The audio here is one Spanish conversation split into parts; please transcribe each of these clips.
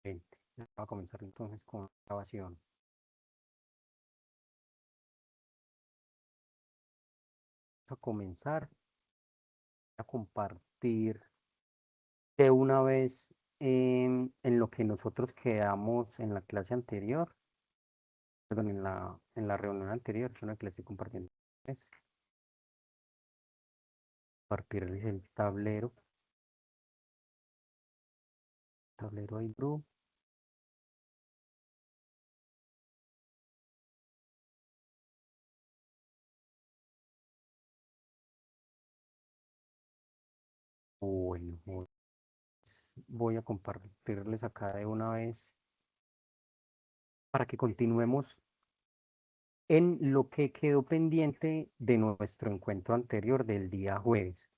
20. Vamos a comenzar entonces con la grabación. Vamos a comenzar a compartir de una vez en lo que nosotros quedamos en la clase anterior, perdón, en la reunión anterior, que es una que le estoy compartiendo. Es compartirles el tablero iBrew. Bueno, pues, voy a compartirles acá de una vez para que continuemos en lo que quedó pendiente de nuestro encuentro anterior del día jueves.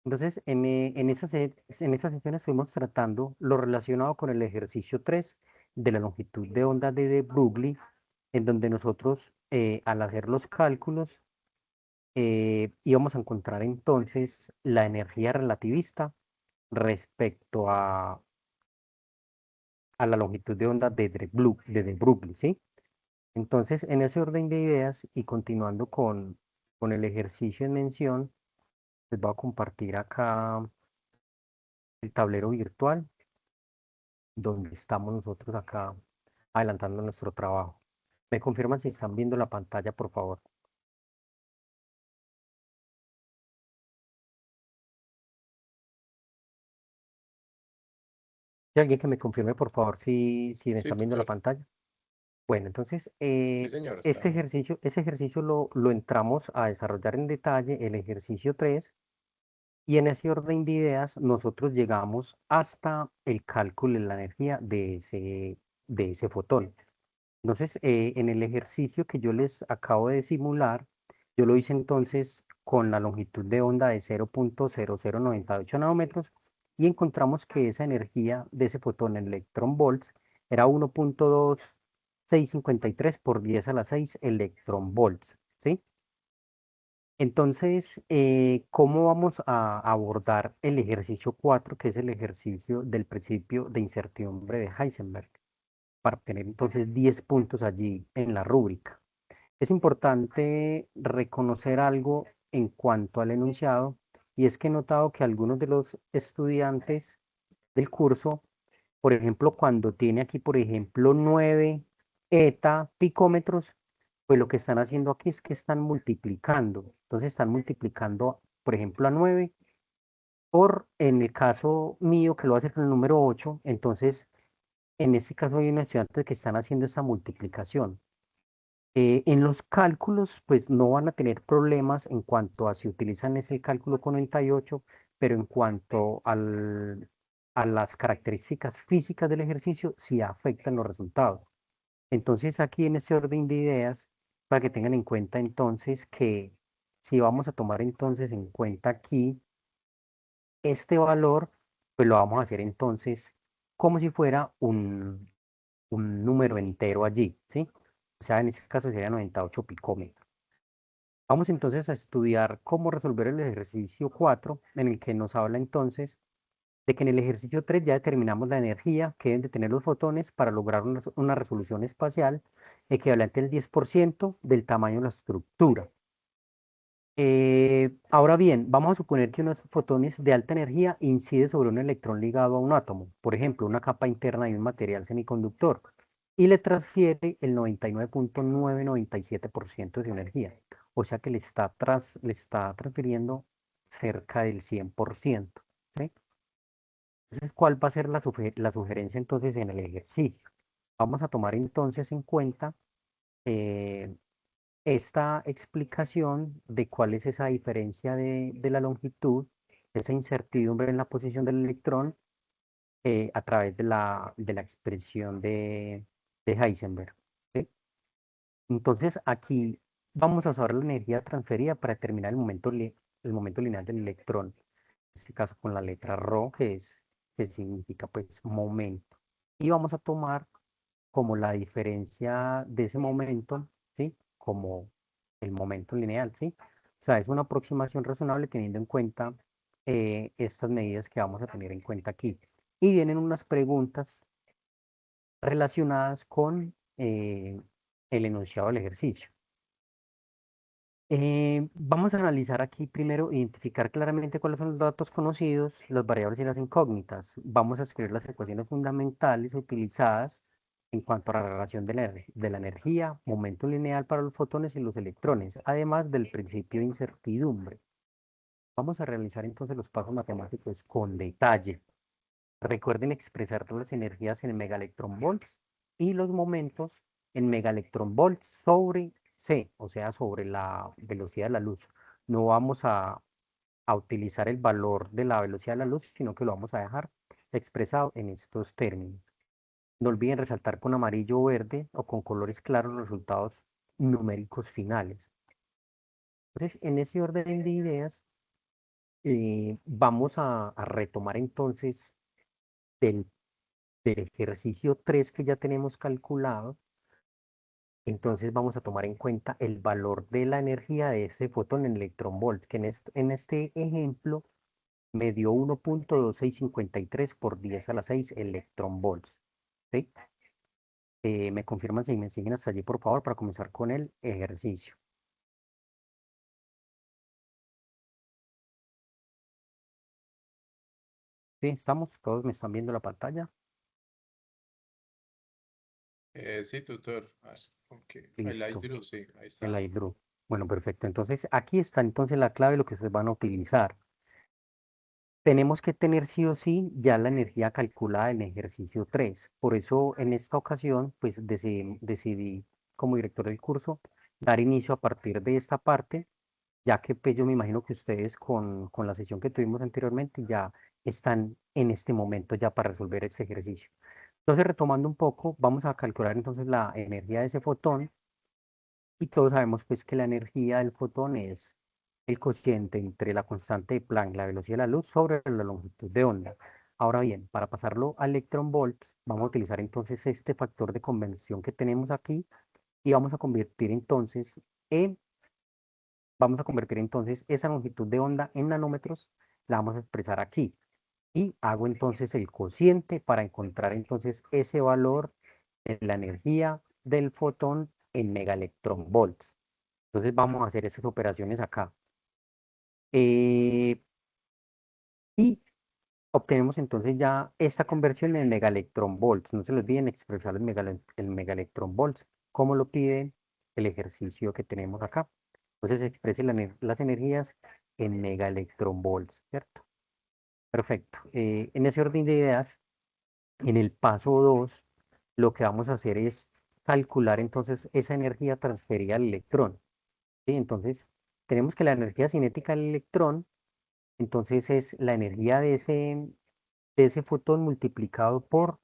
Entonces, en esas sesiones estuvimos tratando lo relacionado con el ejercicio 3 de la longitud de onda de Broglie, en donde nosotros, al hacer los cálculos, íbamos a encontrar entonces la energía relativista respecto a la longitud de onda de Broglie, ¿sí? Entonces, en ese orden de ideas y continuando con el ejercicio en mención, les voy a compartir acá el tablero virtual donde estamos nosotros acá adelantando nuestro trabajo. ¿Me confirman si están viendo la pantalla, por favor? ¿Hay alguien que me confirme, por favor, si me Sí, están viendo la doctor. pantalla? Bueno, entonces, Sí, señor, está. ese ejercicio lo entramos a desarrollar en detalle, el ejercicio 3 y en ese orden de ideas nosotros llegamos hasta el cálculo de la energía de ese fotón. Entonces, en el ejercicio que yo les acabo de simular, yo lo hice entonces con la longitud de onda de 0.0098 nanómetros y encontramos que esa energía de ese fotón en electron volts era 1.2653 por 10 a la 6 electron volts, ¿sí? Entonces, ¿cómo vamos a abordar el ejercicio 4, que es el ejercicio del principio de incertidumbre de Heisenberg, para obtener entonces 10 puntos allí en la rúbrica? Es importante reconocer algo en cuanto al enunciado, y es que he notado que algunos de los estudiantes del curso, por ejemplo, cuando tiene aquí, por ejemplo, 9 eta picómetros, pues lo que están haciendo aquí es que están multiplicando. Entonces están multiplicando, por ejemplo, a 9 en el caso mío, que lo hace con el número 8, entonces en este caso hay unos estudiantes que están haciendo esa multiplicación. En los cálculos, pues no van a tener problemas en cuanto a si utilizan ese cálculo con 98, pero en cuanto a las características físicas del ejercicio, sí afectan los resultados. Entonces, aquí en ese orden de ideas, para que tengan en cuenta entonces que si vamos a tomar entonces en cuenta aquí este valor, pues lo vamos a hacer entonces como si fuera un número entero allí, ¿sí? O sea, en este caso sería 98 picómetros. Vamos entonces a estudiar cómo resolver el ejercicio 4, en el que nos habla entonces de que en el ejercicio 3 ya determinamos la energía que deben de tener los fotones para lograr una resolución espacial equivalente al 10% del tamaño de la estructura. Ahora bien, vamos a suponer que unos fotones de alta energía incide sobre un electrón ligado a un átomo, por ejemplo, una capa interna de un material semiconductor, y le transfiere el 99.997% de su energía. O sea que le está transfiriendo cerca del 100%. ¿Sí? Entonces, ¿cuál va a ser la sugerencia entonces en el ejercicio? Vamos a tomar entonces en cuenta eh, esta explicación de cuál es esa diferencia de la longitud, esa incertidumbre en la posición del electrón a través de la expresión de Heisenberg. ¿Sí? Entonces aquí vamos a usar la energía transferida para determinar el momento lineal del electrón, en este caso con la letra ρ, que significa pues momento. Y vamos a tomar como la diferencia de ese momento, ¿sí? Como el momento lineal, ¿sí? O sea, es una aproximación razonable teniendo en cuenta estas medidas que vamos a tener en cuenta aquí. Y vienen unas preguntas relacionadas con el enunciado del ejercicio. Vamos a analizar aquí primero, identificar claramente cuáles son los datos conocidos, las variables y las incógnitas. Vamos a escribir las ecuaciones fundamentales utilizadas en cuanto a la relación de la energía, momento lineal para los fotones y los electrones, además del principio de incertidumbre. Vamos a realizar entonces los pasos matemáticos con detalle. Recuerden expresar las energías en megaelectronvolts y los momentos en megaelectronvolts sobre c, o sea, sobre la velocidad de la luz. No vamos a utilizar el valor de la velocidad de la luz, sino que lo vamos a dejar expresado en estos términos. No olviden resaltar con amarillo o verde o con colores claros los resultados numéricos finales. Entonces, en ese orden de ideas, vamos a retomar entonces del ejercicio 3 que ya tenemos calculado. Entonces vamos a tomar en cuenta el valor de la energía de ese fotón en electronvolts, que en este ejemplo me dio 1.2653 por 10 a la 6 electronvolts. ¿Sí? Me confirman si me siguen hasta allí, por favor, para comenzar con el ejercicio. ¿Sí? ¿Estamos? ¿Todos me están viendo la pantalla? Sí, tutor. Ok. Highlight Listo. Drew, sí, ahí El está. iDrew. Bueno, perfecto. Entonces, aquí está entonces la clave de lo que ustedes van a utilizar. Tenemos que tener sí o sí ya la energía calculada en ejercicio 3. Por eso en esta ocasión, pues decidí como director del curso dar inicio a partir de esta parte, ya que pues, yo me imagino que ustedes con la sesión que tuvimos anteriormente ya están en este momento ya para resolver este ejercicio. Entonces, retomando un poco, vamos a calcular entonces la energía de ese fotón y todos sabemos pues que la energía del fotón es el cociente entre la constante de Planck, la velocidad de la luz, sobre la longitud de onda. Ahora bien, para pasarlo a electronvolts, vamos a utilizar entonces este factor de convención que tenemos aquí y en, vamos a convertir entonces esa longitud de onda en nanómetros, la vamos a expresar aquí. Y hago entonces el cociente para encontrar entonces ese valor de la energía del fotón en megaelectronvolts. Entonces vamos a hacer esas operaciones acá. Eh, y obtenemos entonces ya esta conversión en megaelectronvolts. No se les olviden expresar el megaelectronvolts, como lo pide el ejercicio que tenemos acá. Entonces exprese las energías en megaelectronvolts, ¿cierto? Perfecto. En ese orden de ideas, en el paso 2 lo que vamos a hacer es calcular entonces esa energía transferida al electrón. ¿Sí? Entonces, tenemos que la energía cinética del electrón, entonces es la energía de ese fotón multiplicado por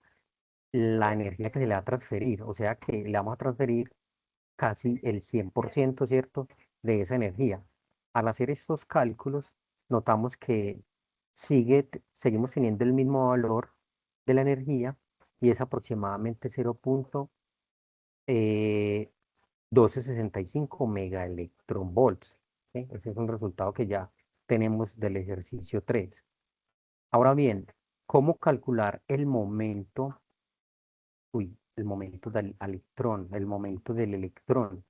la energía que se le va a transferir. O sea que le vamos a transferir casi el 100%, ¿cierto?, de esa energía. Al hacer estos cálculos, notamos que seguimos teniendo el mismo valor de la energía y es aproximadamente 0.1265 megaelectronvolts. ¿Sí? Ese es un resultado que ya tenemos del ejercicio 3. Ahora bien, ¿cómo calcular el momento? El momento del electrón, el momento del electrón,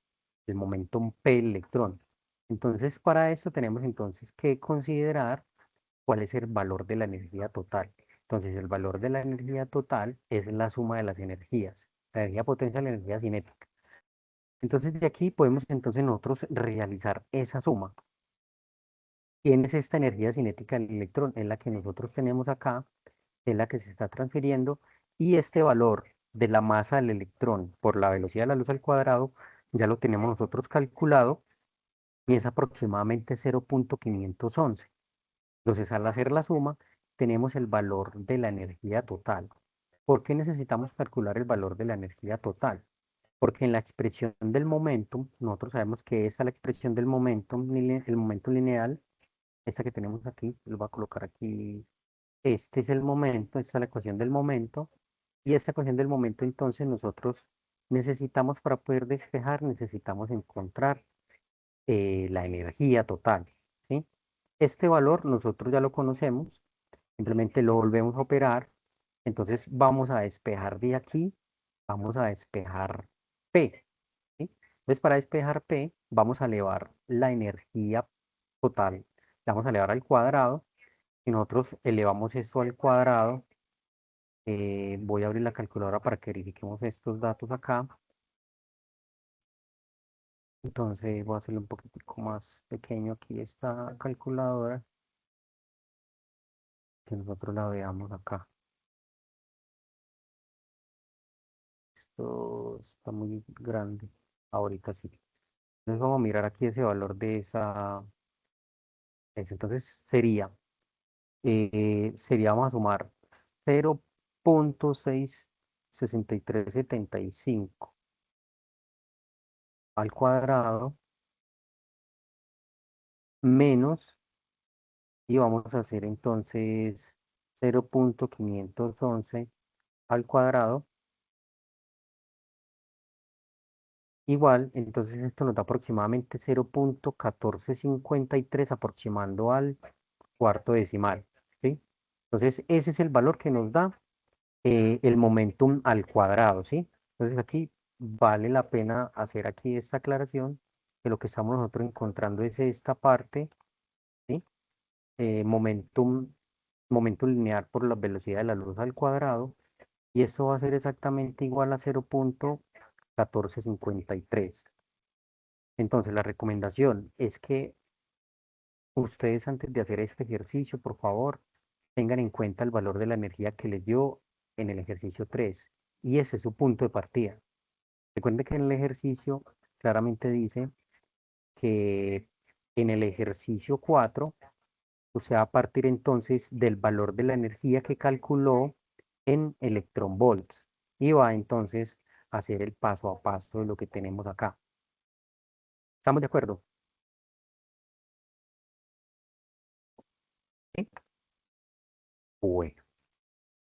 el momento P electrón. Entonces, para eso tenemos entonces que considerar cuál es el valor de la energía total. Entonces, el valor de la energía total es la suma de las energías, la energía potencial y la energía cinética. Entonces, de aquí podemos entonces nosotros realizar esa suma. ¿Quién es esta energía cinética del electrón? Es la que nosotros tenemos acá, es la que se está transfiriendo, y este valor de la masa del electrón por la velocidad de la luz al cuadrado ya lo tenemos nosotros calculado y es aproximadamente 0.511. Entonces, al hacer la suma, tenemos el valor de la energía total. ¿Por qué necesitamos calcular el valor de la energía total? Porque en la expresión del momentum, nosotros sabemos que esta es la expresión del momentum, el momento lineal, esta que tenemos aquí, lo voy a colocar aquí. Este es el momento, esta es la ecuación del momento. Y esta ecuación del momento, entonces, nosotros necesitamos para poder despejar, necesitamos encontrar la energía total, ¿sí? Este valor nosotros ya lo conocemos, simplemente lo volvemos a operar. Entonces vamos a despejar de aquí vamos a despejar P, ¿sí? Entonces, para despejar P, vamos a elevar la energía total, la vamos a elevar al cuadrado, y nosotros elevamos esto al cuadrado. Voy a abrir la calculadora para que verifiquemos estos datos acá. Entonces, voy a hacerle un poquitico más pequeño aquí esta calculadora, que nosotros la veamos acá. Esto está muy grande. Ahorita sí. Entonces vamos a mirar aquí ese valor de entonces sería, vamos a sumar 0.66375 al cuadrado menos, y vamos a hacer entonces 0.511 al cuadrado igual. Entonces esto nos da aproximadamente 0.1453 aproximando al cuarto decimal, ¿sí? Entonces ese es el valor que nos da el momentum al cuadrado, ¿sí? Entonces aquí vale la pena hacer aquí esta aclaración, que lo que estamos nosotros encontrando es esta parte, ¿sí? Momentum, momentum lineal por la velocidad de la luz al cuadrado, y esto va a ser exactamente igual a 0.1453. Entonces la recomendación es que ustedes, antes de hacer este ejercicio, por favor, tengan en cuenta el valor de la energía que les dio en el ejercicio 3, y ese es su punto de partida. Recuerden que en el ejercicio claramente dice que en el ejercicio 4 usted va a partir entonces del valor de la energía que calculó en electronvolts, y va entonces a hacer el paso a paso de lo que tenemos acá. ¿Estamos de acuerdo? ¿Sí? Bueno.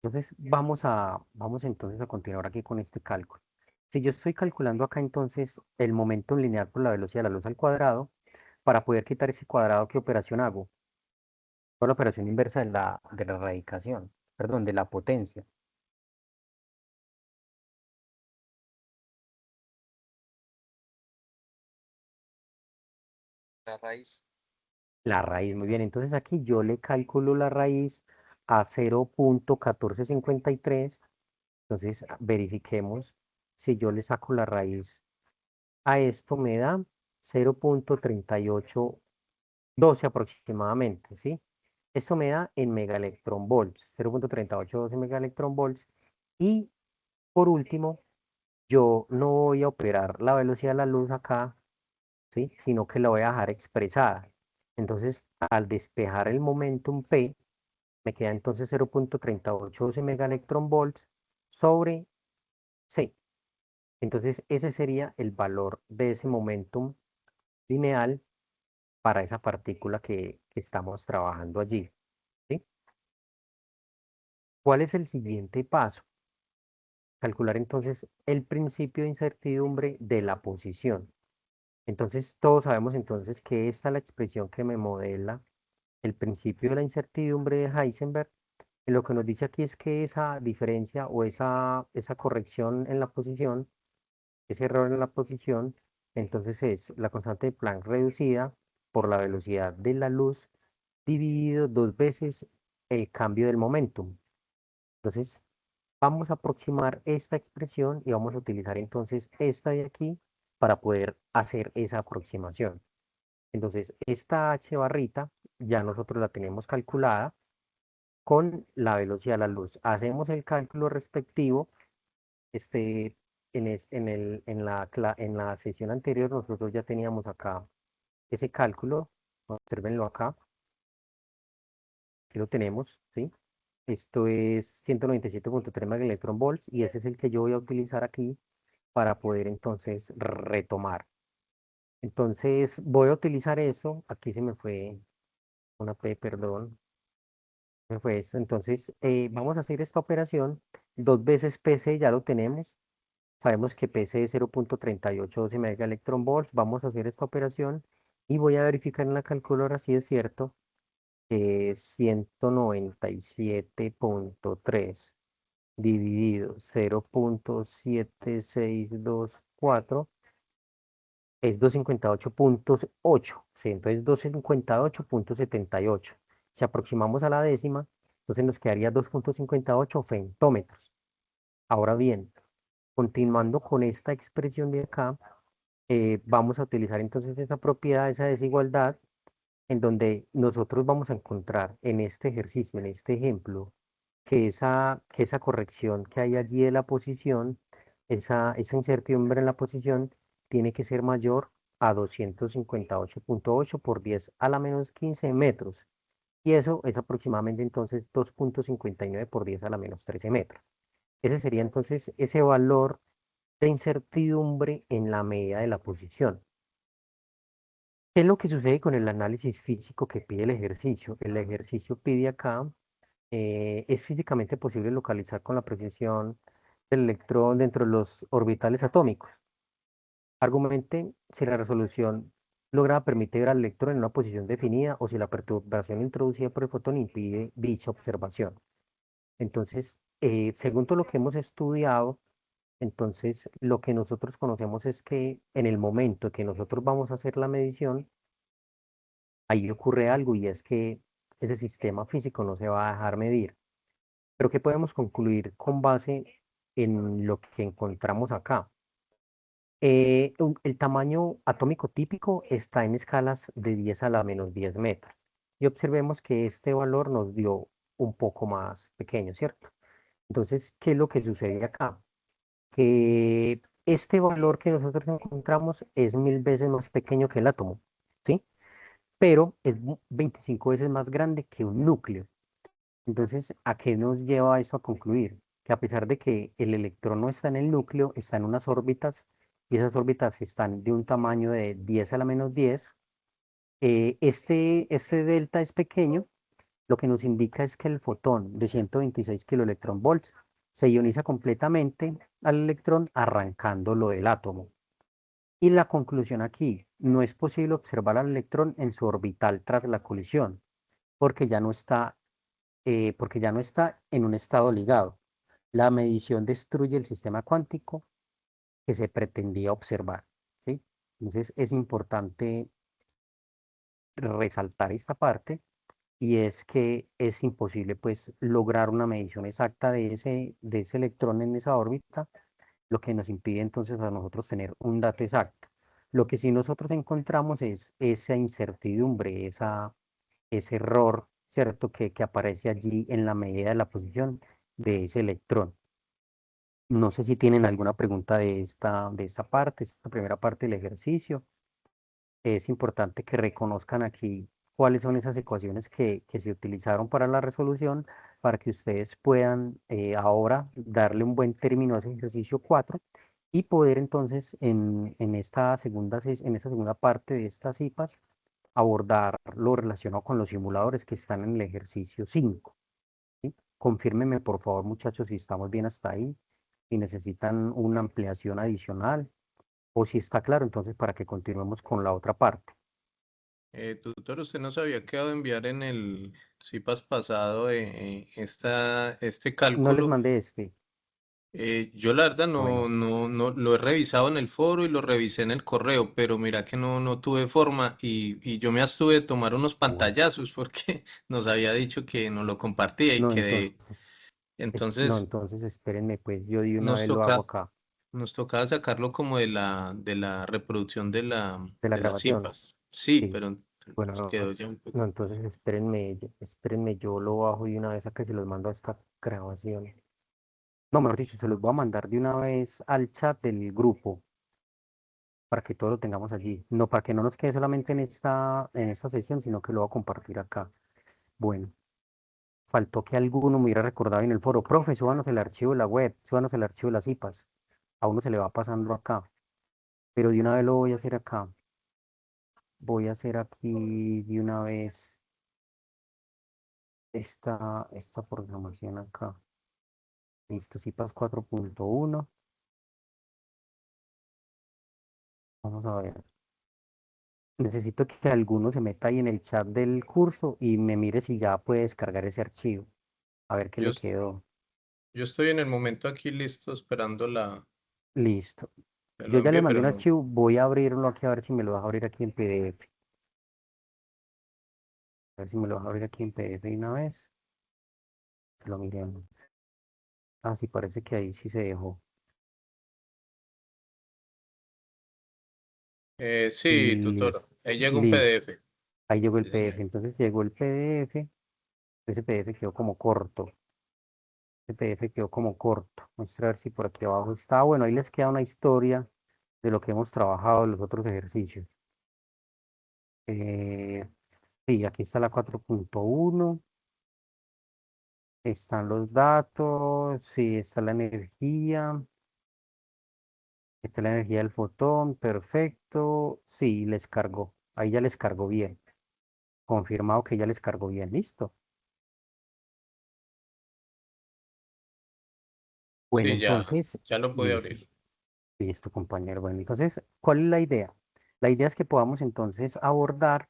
Entonces vamos entonces a continuar aquí con este cálculo. Si yo estoy calculando acá entonces el momento lineal por la velocidad de la luz al cuadrado, para poder quitar ese cuadrado, ¿qué operación hago? Hago la operación inversa de la radicación, perdón, de la potencia. La raíz, muy bien. Entonces aquí yo le calculo la raíz a 0.1453. Entonces verifiquemos si yo le saco la raíz a esto, me da 0.3812 aproximadamente, ¿sí? Esto me da en megaelectronvolts, 0.3812 megaelectronvolts. Y por último, yo no voy a operar la velocidad de la luz acá, ¿sí? Sino que la voy a dejar expresada. Entonces, al despejar el momentum P, me queda entonces 0.3812 megaelectronvolts sobre C. Entonces, ese sería el valor de ese momentum lineal para esa partícula que estamos trabajando allí, ¿sí? ¿Cuál es el siguiente paso? Calcular entonces el principio de incertidumbre de la posición. Entonces, todos sabemos entonces que esta es la expresión que me modela el principio de la incertidumbre de Heisenberg. Y lo que nos dice aquí es que esa diferencia o esa corrección en la posición, ese error en la posición, entonces es la constante de Planck reducida por la velocidad de la luz dividido dos veces el cambio del momentum. Entonces, vamos a aproximar esta expresión y vamos a utilizar entonces esta de aquí para poder hacer esa aproximación. Entonces, esta h barrita ya nosotros la tenemos calculada con la velocidad de la luz. Hacemos el cálculo respectivo. Este, en la sesión anterior nosotros ya teníamos acá ese cálculo. Observenlo acá. Aquí lo tenemos, ¿sí? Esto es 197.3 megaelectronvolts, y ese es el que yo voy a utilizar aquí para poder entonces retomar. Entonces voy a utilizar eso. Aquí se me fue una P, perdón. Me fue esto. Entonces vamos a hacer esta operación. Dos veces PC ya lo tenemos. Sabemos que PC es 0.3812 megaelectronvolts. Vamos a hacer esta operación y voy a verificar en la calculadora si es cierto. 197.3. dividido 0.7624 es 258.8, ¿sí? Entonces 258.78. Si aproximamos a la décima, entonces nos quedaría 2.58 femtómetros. Ahora bien, continuando con esta expresión de acá, vamos a utilizar entonces esa propiedad, esa desigualdad, en donde nosotros vamos a encontrar en este ejercicio, en este ejemplo, que esa corrección que hay allí de la posición, esa incertidumbre en la posición, tiene que ser mayor a 258.8 por 10 a la menos 15 metros. Y eso es aproximadamente entonces 2.59 por 10 a la menos 13 metros. Ese sería entonces ese valor de incertidumbre en la medida de la posición. ¿Qué es lo que sucede con el análisis físico que pide el ejercicio? El ejercicio pide acá, es físicamente posible localizar con la precisión del electrón dentro de los orbitales atómicos. Argumente si la resolución lograda permite ver al electrón en una posición definida o si la perturbación introducida por el fotón impide dicha observación. Entonces, según todo lo que hemos estudiado, entonces lo que nosotros conocemos es que en el momento que nosotros vamos a hacer la medición, ahí ocurre algo y es que ese sistema físico no se va a dejar medir. Pero ¿qué podemos concluir con base en lo que encontramos acá? El tamaño atómico típico está en escalas de 10 a la menos 10 metros. Y observemos que este valor nos dio un poco más pequeño, ¿cierto? Entonces, ¿qué es lo que sucede acá? Que este valor que nosotros encontramos es 1000 veces más pequeño que el átomo, ¿sí? Pero es 25 veces más grande que un núcleo. Entonces, ¿a qué nos lleva eso a concluir? Que a pesar de que el electrón no está en el núcleo, está en unas órbitas, y esas órbitas están de un tamaño de 10 a la menos 10, este delta es pequeño, lo que nos indica es que el fotón de 126 kiloelectronvolts se ioniza completamente al electrón arrancándolo del átomo. Y la conclusión aquí, no es posible observar al electrón en su orbital tras la colisión, porque ya no está en un estado ligado. La medición destruye el sistema cuántico que se pretendía observar, ¿sí? Entonces es importante resaltar esta parte y es que es imposible pues lograr una medición exacta de ese electrón en esa órbita, lo que nos impide entonces a nosotros tener un dato exacto. Lo que sí nosotros encontramos es esa incertidumbre, ese error, ¿cierto? Que aparece allí en la medida de la posición de ese electrón. No sé si tienen alguna pregunta de esta parte, esta primera parte del ejercicio. Es importante que reconozcan aquí cuáles son esas ecuaciones que se utilizaron para la resolución para que ustedes puedan ahora darle un buen término a ese ejercicio 4 y poder entonces en esta segunda parte de estas IPAs abordar lo relacionado con los simuladores que están en el ejercicio 5. ¿Sí? Confírmenme, por favor, muchachos, si estamos bien hasta ahí, si necesitan una ampliación adicional o si está claro, entonces para que continuemos con la otra parte. Tutor, usted nos había quedado de enviar en el CIPAS pasado este No les cálculo. mandé este. Yo la verdad no, Bueno, no, no lo he revisado en el foro y lo revisé en el correo, pero mira que no tuve forma y yo me abstuve de tomar unos bueno. pantallazos porque nos había dicho que no lo compartía y No, quedé. entonces, no, Entonces entonces espérenme, pues yo de una nos vez lo hago toca, acá, nos tocaba sacarlo como de la reproducción de la, de la de las grabación. CIPAS. Sí, Sí, pero bueno, nos no, quedó ya un no, poco. entonces espérenme, yo lo bajo de una vez acá y se los mando a esta grabación. No, mejor dicho, se los voy a mandar de una vez al chat del grupo para que todos lo tengamos allí. No, para que no nos quede solamente en esta sesión, sino que lo voy a compartir acá. Bueno, faltó que alguno me hubiera recordado en el foro, profe, súbanos el archivo de la web, súbanos el archivo de las IPAs. A uno se le va pasando acá, pero de una vez lo voy a hacer acá. Voy a hacer aquí de una vez esta programación acá. Listo, CIPAS 4.1. Vamos a ver. Necesito que alguno se meta ahí en el chat del curso y me mire si ya puede descargar ese archivo. A ver qué Yo, le quedó. Yo estoy en el momento aquí listo esperando Listo. que lo Yo ya le envíe, mandé pero un no. archivo, voy a abrirlo aquí a ver si me lo vas a abrir aquí en PDF. A ver si me lo vas a abrir aquí en PDF de una vez. Que lo miremos. Ah, sí, parece que ahí sí se dejó. Sí, tutor. Listo. Ahí llega un Listo. PDF. Ahí llegó el Sí, PDF. señor. Entonces llegó el PDF. Ese PDF quedó como corto. Ese PDF quedó como corto. Vamos a ver si por aquí abajo está. Bueno, ahí les queda una historia de lo que hemos trabajado en los otros ejercicios. Eh, sí, aquí está la 4.1. Están los datos. Sí, está la energía. Está la energía del fotón. Perfecto. Sí, les cargó. Ahí ya les cargó bien. Confirmado que ya les cargó bien. Listo. Bueno, Sí, ya, entonces, ya lo pude listo. abrir. Listo, compañero. Bueno, entonces, ¿cuál es la idea? La idea es que podamos entonces abordar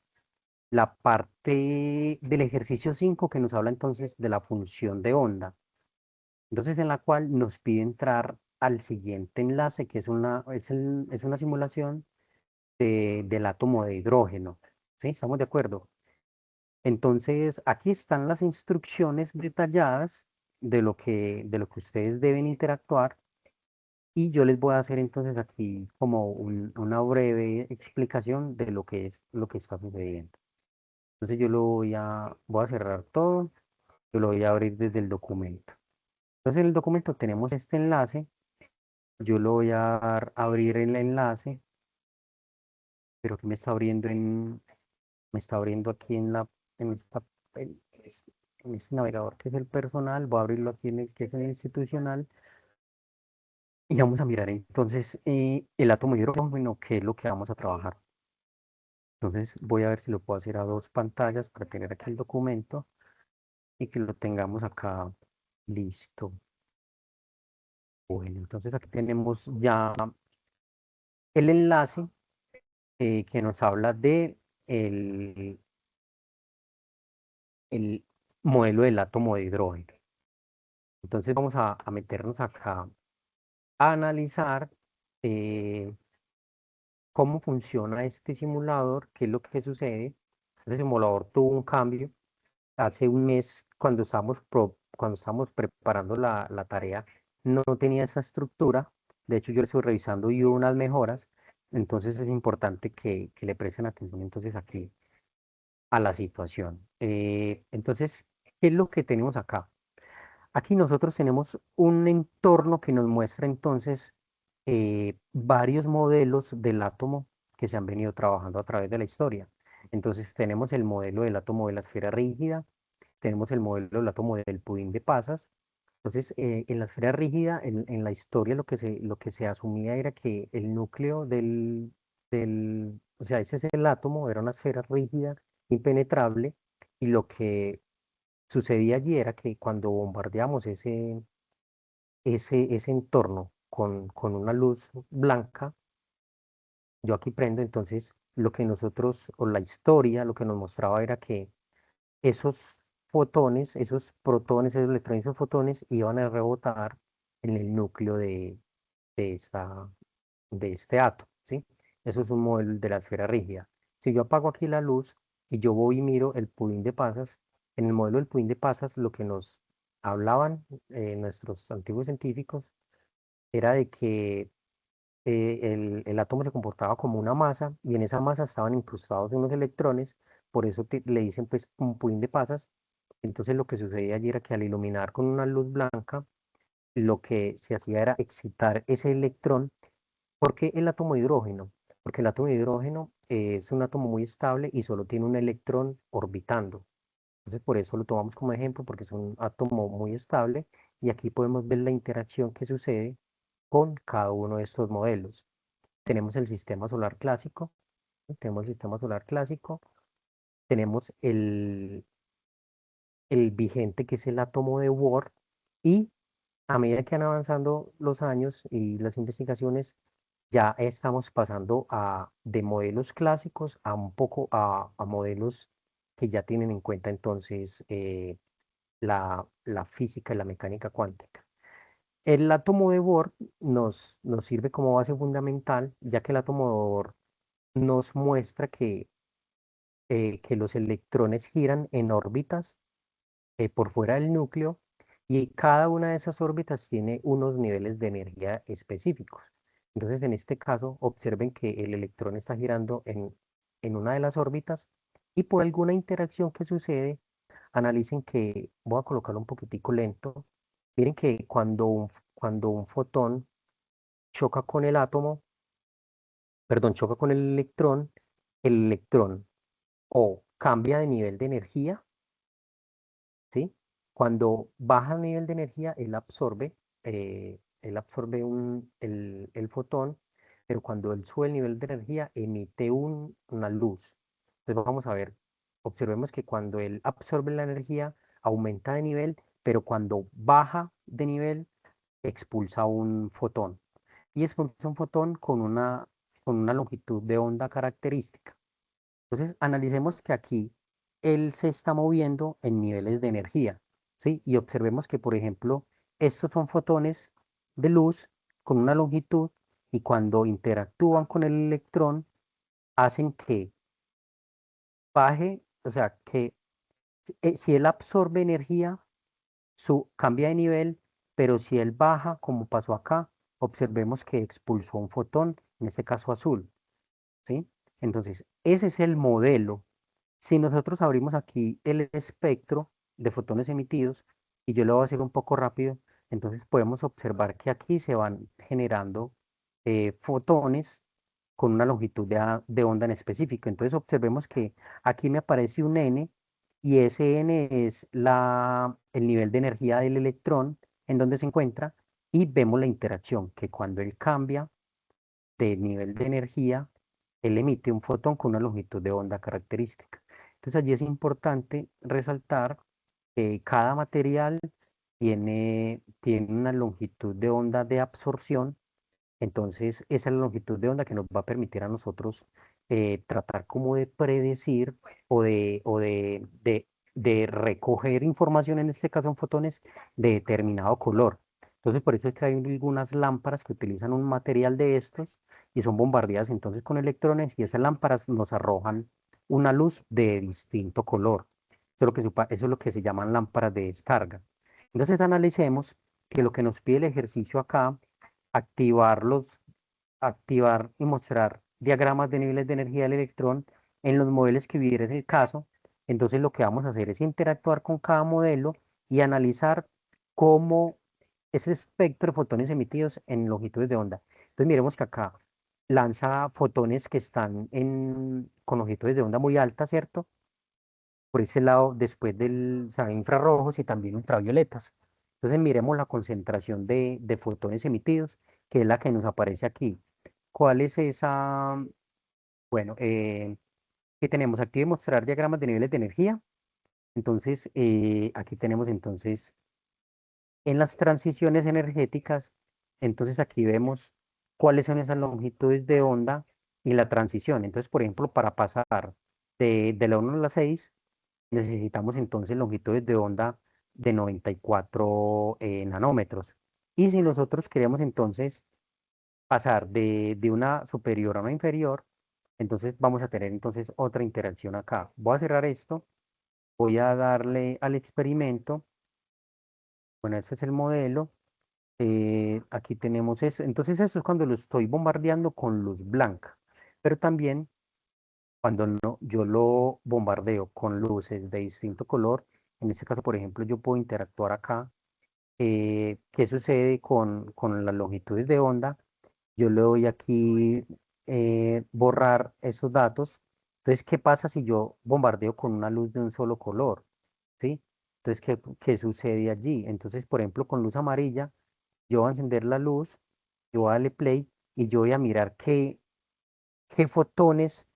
la parte del ejercicio 5 que nos habla entonces de la función de onda. Entonces, en la cual nos pide entrar al siguiente enlace, que es una simulación del átomo de hidrógeno. ¿Sí? ¿Estamos de acuerdo? Entonces, aquí están las instrucciones detalladas de lo que ustedes deben interactuar. Y yo les voy a hacer entonces aquí como una breve explicación de lo que es lo que está sucediendo. Entonces yo voy a cerrar todo, yo lo voy a abrir desde el documento. Entonces en el documento tenemos este enlace, yo lo voy a abrir el enlace, pero que me está abriendo me está abriendo aquí en esta, en este, en este navegador que es el personal, voy a abrirlo aquí en el que es el institucional. Y vamos a mirar entonces el átomo de hidrógeno, que es lo que vamos a trabajar. Entonces voy a ver si lo puedo hacer a dos pantallas para tener aquí el documento y que lo tengamos acá listo. Bueno, entonces aquí tenemos ya el enlace que nos habla de el, el modelo del átomo de hidrógeno. Entonces vamos a meternos acá a analizar eh, cómo funciona este simulador, qué es lo que sucede. Este simulador tuvo un cambio hace un mes, cuando estábamos preparando la tarea, no tenía esa estructura. De hecho, yo lo estoy revisando y hubo unas mejoras. Entonces es importante que le presten atención entonces aquí a la situación. Entonces, ¿qué es lo que tenemos acá? Aquí nosotros tenemos un entorno que nos muestra entonces varios modelos del átomo que se han venido trabajando a través de la historia. Entonces tenemos el modelo del átomo de la esfera rígida, tenemos el modelo del átomo del pudín de pasas. Entonces, en la esfera rígida, en la historia, lo que se asumía era que el núcleo o sea, ese es el átomo, era una esfera rígida, impenetrable, y lo que sucedía allí era que cuando bombardeamos ese entorno con una luz blanca, yo aquí prendo, entonces lo que nosotros, o la historia, lo que nos mostraba era que esos fotones, esos protones, esos electrones, esos fotones iban a rebotar en el núcleo de, esta, de este átomo, ¿sí? Eso es un modelo de la esfera rígida. Si yo apago aquí la luz y yo voy y miro el pudín de pasas, en el modelo del pudín de pasas lo que nos hablaban nuestros antiguos científicos era de que el átomo se comportaba como una masa y en esa masa estaban incrustados unos electrones, por eso le dicen pues un pudín de pasas. Entonces lo que sucedía allí era que al iluminar con una luz blanca, lo que se hacía era excitar ese electrón. ¿Por qué el átomo de hidrógeno? Porque el átomo de hidrógeno es un átomo muy estable y solo tiene un electrón orbitando. Entonces por eso lo tomamos como ejemplo, porque es un átomo muy estable y aquí podemos ver la interacción que sucede con cada uno de estos modelos. Tenemos el sistema solar clásico, ¿no? Tenemos el sistema solar clásico, tenemos el vigente que es el átomo de Bohr y a medida que van avanzando los años y las investigaciones, ya estamos pasando de modelos clásicos a un poco a modelos que ya tienen en cuenta entonces la física y la mecánica cuántica. El átomo de Bohr nos sirve como base fundamental, ya que el átomo de Bohr nos muestra que los electrones giran en órbitas por fuera del núcleo y cada una de esas órbitas tiene unos niveles de energía específicos. Entonces, en este caso, observen que el electrón está girando en una de las órbitas y por alguna interacción que sucede, analicen que, voy a colocarlo un poquitico lento, miren que cuando un fotón choca con el átomo, perdón, choca con el electrón o cambia de nivel de energía, ¿sí? Cuando baja el nivel de energía, él absorbe el fotón, pero cuando él sube el nivel de energía, emite una luz. Entonces vamos a ver, observemos que cuando él absorbe la energía, aumenta de nivel, pero cuando baja de nivel, expulsa un fotón. Y expulsa un fotón con una longitud de onda característica. Entonces, analicemos que aquí él se está moviendo en niveles de energía, ¿sí? Y observemos que, por ejemplo, estos son fotones de luz con una longitud y cuando interactúan con el electrón, hacen que baje, o sea, que si él absorbe energía, cambia de nivel, pero si él baja, como pasó acá, observemos que expulsó un fotón, en este caso azul, ¿sí? Entonces, ese es el modelo. Si nosotros abrimos aquí el espectro de fotones emitidos, y yo lo voy a hacer un poco rápido, entonces podemos observar que aquí se van generando fotones con una longitud de onda en específico. Entonces observemos que aquí me aparece un n y ese n es el nivel de energía del electrón en donde se encuentra y vemos la interacción, que cuando él cambia de nivel de energía, él emite un fotón con una longitud de onda característica. Entonces allí es importante resaltar que cada material tiene una longitud de onda de absorción. Entonces esa es la longitud de onda que nos va a permitir a nosotros tratar como de predecir o de recoger información, en este caso en fotones, de determinado color. Entonces por eso es que hay algunas lámparas que utilizan un material de estos y son bombardeadas entonces con electrones y esas lámparas nos arrojan una luz de distinto color. Eso es lo que se llaman lámparas de descarga. Entonces analicemos que lo que nos pide el ejercicio acá, activarlos, activar y mostrar diagramas de niveles de energía del electrón en los modelos que hubiera en el caso. Entonces lo que vamos a hacer es interactuar con cada modelo y analizar cómo ese espectro de fotones emitidos en longitudes de onda. Entonces miremos que acá lanza fotones que están con longitudes de onda muy altas, ¿cierto? Por ese lado, después o sea, infrarrojos y también ultravioletas. Entonces miremos la concentración de fotones emitidos, que es la que nos aparece aquí. ¿Cuál es esa? Bueno, que tenemos aquí de mostrar diagramas de niveles de energía. Entonces, aquí tenemos entonces en las transiciones energéticas, entonces aquí vemos cuáles son esas longitudes de onda y la transición. Entonces, por ejemplo, para pasar de la 1 a la 6 necesitamos entonces longitudes de onda de 94 nanómetros. Y si nosotros queremos entonces pasar de una superior a una inferior, entonces vamos a tener entonces otra interacción acá. Voy a cerrar esto, voy a darle al experimento. Bueno, este es el modelo. Aquí tenemos eso. Entonces eso es cuando lo estoy bombardeando con luz blanca. Pero también cuando no, yo lo bombardeo con luces de distinto color, en este caso, por ejemplo, yo puedo interactuar acá. ¿Qué sucede con las longitudes de onda? Yo le doy aquí borrar esos datos. Entonces, ¿qué pasa si yo bombardeo con una luz de un solo color? ¿Sí? Entonces, ¿qué sucede allí? Entonces, por ejemplo, con luz amarilla, yo voy a encender la luz, yo voy a darle play y yo voy a mirar qué fotones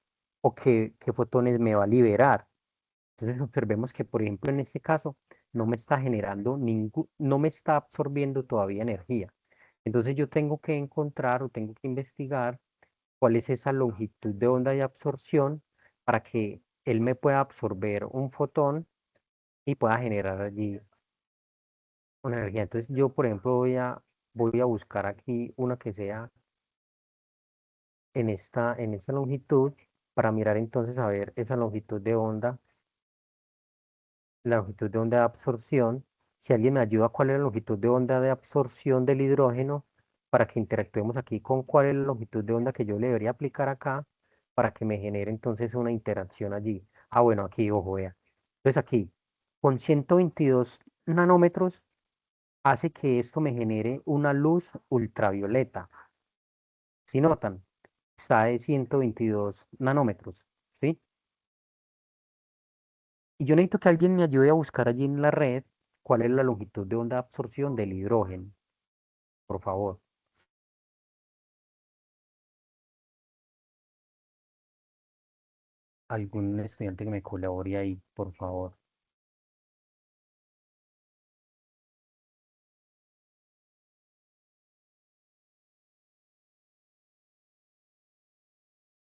o qué fotones me va a liberar. Entonces observemos que, por ejemplo, en este caso no me está generando no me está absorbiendo todavía energía. Entonces yo tengo que encontrar o tengo que investigar cuál es esa longitud de onda de absorción para que él me pueda absorber un fotón y pueda generar allí una energía. Entonces yo, por ejemplo, voy a voy a buscar aquí una que sea en esta longitud para mirar entonces a ver esa longitud de onda, la longitud de onda de absorción. Si alguien me ayuda, cuál es la longitud de onda de absorción del hidrógeno para que interactuemos aquí con cuál es la longitud de onda que yo le debería aplicar acá para que me genere entonces una interacción allí. Ah, bueno, aquí, ojo, vea. Entonces aquí, con 122 nanómetros hace que esto me genere una luz ultravioleta. ¿Sí notan? Está de 122 nanómetros, ¿sí? Y yo necesito que alguien me ayude a buscar allí en la red cuál es la longitud de onda de absorción del hidrógeno, por favor. Algún estudiante que me colabore ahí, por favor.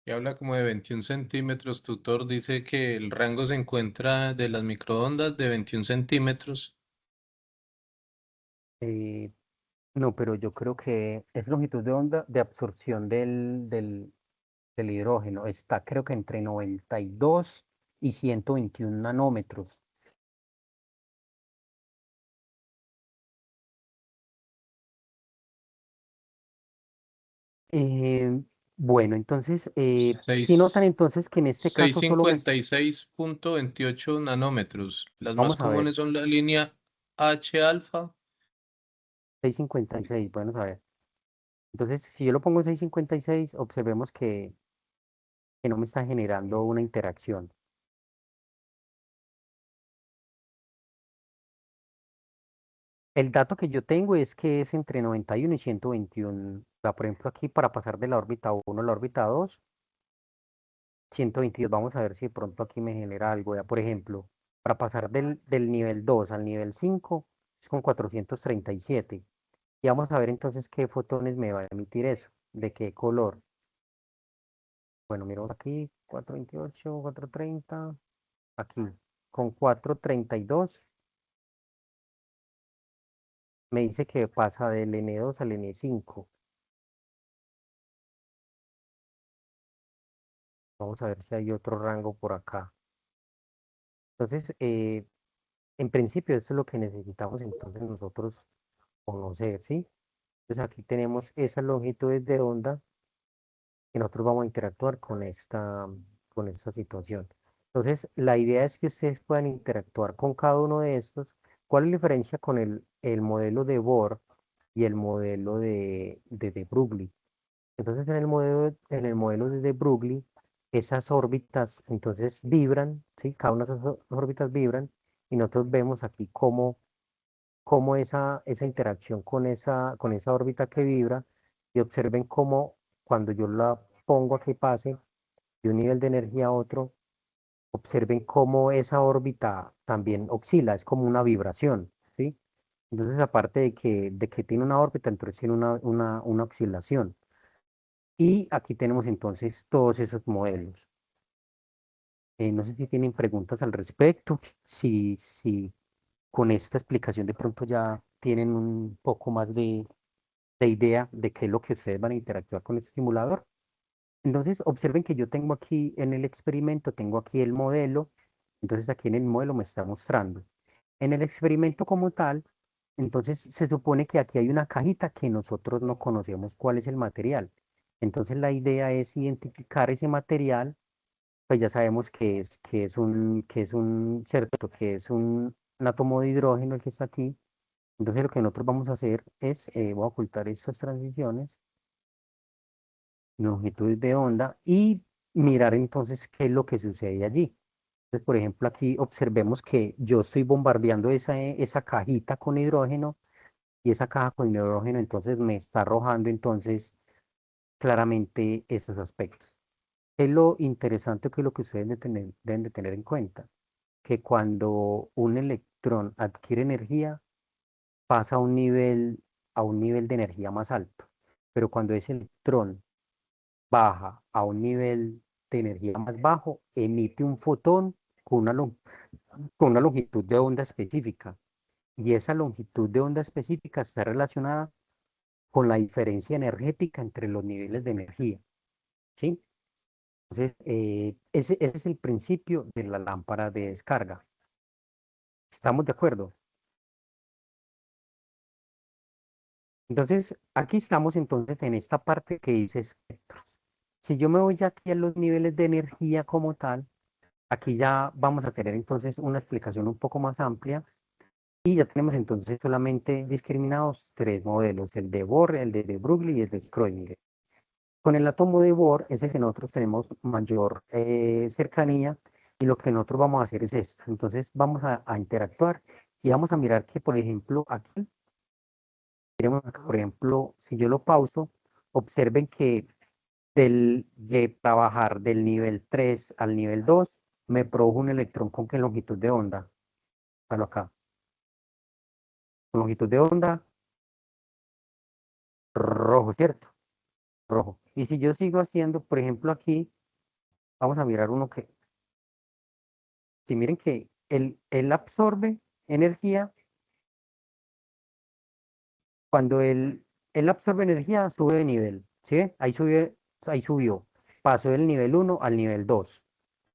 Y habla como de 21 centímetros. Tutor dice que el rango se encuentra de las microondas de 21 centímetros. Eh, no, pero yo creo que es longitud de onda de absorción del hidrógeno. Está creo que entre 92 y 121 nanómetros. Eh, bueno, entonces, si notan Seis entonces que en este caso seiscientos solo me... cincuenta y seis punto veintiocho nanómetros. Las más Vamos a ver, comunes son la línea H alfa. 656, bueno, a ver. Entonces, si yo lo pongo en 656, observemos que no me está generando una interacción. El dato que yo tengo es que es entre 91 y 121. O sea, por ejemplo, aquí para pasar de la órbita 1 a la órbita 2, 122. Vamos a ver si de pronto aquí me genera algo. Ya, por ejemplo, para pasar del nivel 2 al nivel 5 es con 437. Y vamos a ver entonces qué fotones me va a emitir eso, de qué color. Bueno, miramos aquí, 428, 430, aquí, con 432, me dice que pasa del N2 al N5. Vamos a ver si hay otro rango por acá. Entonces, en principio, esto es lo que necesitamos entonces nosotros conocer, ¿sí? Entonces aquí tenemos esas longitudes de onda que nosotros vamos a interactuar con esta situación. Entonces, la idea es que ustedes puedan interactuar con cada uno de estos. ¿Cuál es la diferencia con el modelo de Bohr y el modelo de Broglie? Entonces, en el modelo de Broglie, esas órbitas entonces vibran, ¿sí? Cada una de esas órbitas vibran y nosotros vemos aquí cómo esa interacción con esa órbita que vibra y observen cómo cuando yo la pongo a que pase de un nivel de energía a otro, observen cómo esa órbita también oscila, es como una vibración, ¿sí? Entonces, aparte de que tiene una órbita, entonces tiene una oscilación. Y aquí tenemos entonces todos esos modelos. No sé si tienen preguntas al respecto, si con esta explicación de pronto ya tienen un poco más de idea de qué es lo que ustedes van a interactuar con este simulador. Entonces, observen que yo tengo aquí en el experimento, tengo aquí el modelo, entonces aquí en el modelo me está mostrando. En el experimento como tal, entonces se supone que aquí hay una cajita que nosotros no conocemos cuál es el material. Entonces la idea es identificar ese material, pues ya sabemos que es un, cierto, que es un átomo de hidrógeno el que está aquí. Entonces lo que nosotros vamos a hacer es, voy a ocultar estas transiciones, longitudes de onda y mirar entonces qué es lo que sucede allí. Entonces, por ejemplo, aquí observemos que yo estoy bombardeando esa cajita con hidrógeno y esa caja con hidrógeno entonces me está arrojando entonces claramente esos aspectos. Es lo interesante que es lo que ustedes deben de tener en cuenta, que cuando un electrón adquiere energía, pasa a un nivel de energía más alto. Pero cuando ese electrón baja a un nivel de energía más bajo, emite un fotón con con una longitud de onda específica. Y esa longitud de onda específica está relacionada con la diferencia energética entre los niveles de energía, ¿sí? Entonces, ese es el principio de la lámpara de descarga. ¿Estamos de acuerdo? Entonces, aquí estamos entonces en esta parte que dice espectros. Si yo me voy ya aquí a los niveles de energía como tal, aquí ya vamos a tener entonces una explicación un poco más amplia y ya tenemos entonces solamente discriminados tres modelos, el de Bohr, el de Broglie y el de Schrödinger. Con el átomo de Bohr es el que nosotros tenemos mayor cercanía y lo que nosotros vamos a hacer es esto. Entonces vamos a interactuar y vamos a mirar que, por ejemplo, aquí, miremos acá, por ejemplo, si yo lo pauso, observen que de trabajar del nivel 3 al nivel 2 me produjo un electrón con qué longitud de onda. Palo acá. Con longitud de onda rojo, ¿cierto? Rojo. Y si yo sigo haciendo, por ejemplo, aquí, vamos a mirar uno que, si miren que él absorbe energía, cuando él absorbe energía, sube de nivel, ¿sí ve? Ahí subió, pasó del nivel 1 al nivel 2.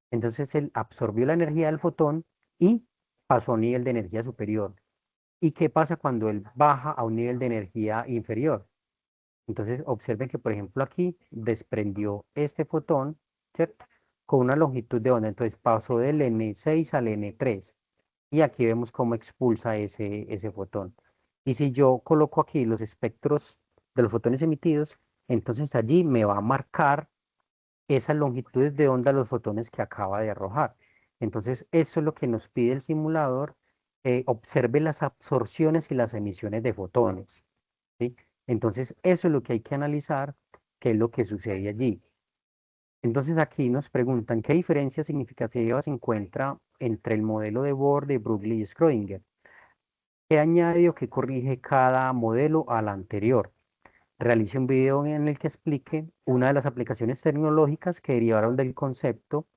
Entonces él absorbió la energía del fotón y pasó a un nivel de energía superior. ¿Y qué pasa cuando él baja a un nivel de energía inferior? Entonces observen que, por ejemplo, aquí desprendió este fotón, ¿cierto? Con una longitud de onda. Entonces pasó del N6 al N3. Y aquí vemos cómo expulsa ese fotón. Y si yo coloco aquí los espectros de los fotones emitidos, entonces allí me va a marcar esas longitudes de onda de los fotones que acaba de arrojar. Entonces, eso es lo que nos pide el simulador. Observe las absorciones y las emisiones de fotones, ¿sí? Entonces, eso es lo que hay que analizar, qué es lo que sucede allí. Entonces, aquí nos preguntan, ¿qué diferencia significativa se encuentra entre el modelo de Bohr de Broglie y Schrödinger? ¿Qué añade o qué corrige cada modelo al anterior? Realice un video en el que explique una de las aplicaciones tecnológicas que derivaron del concepto,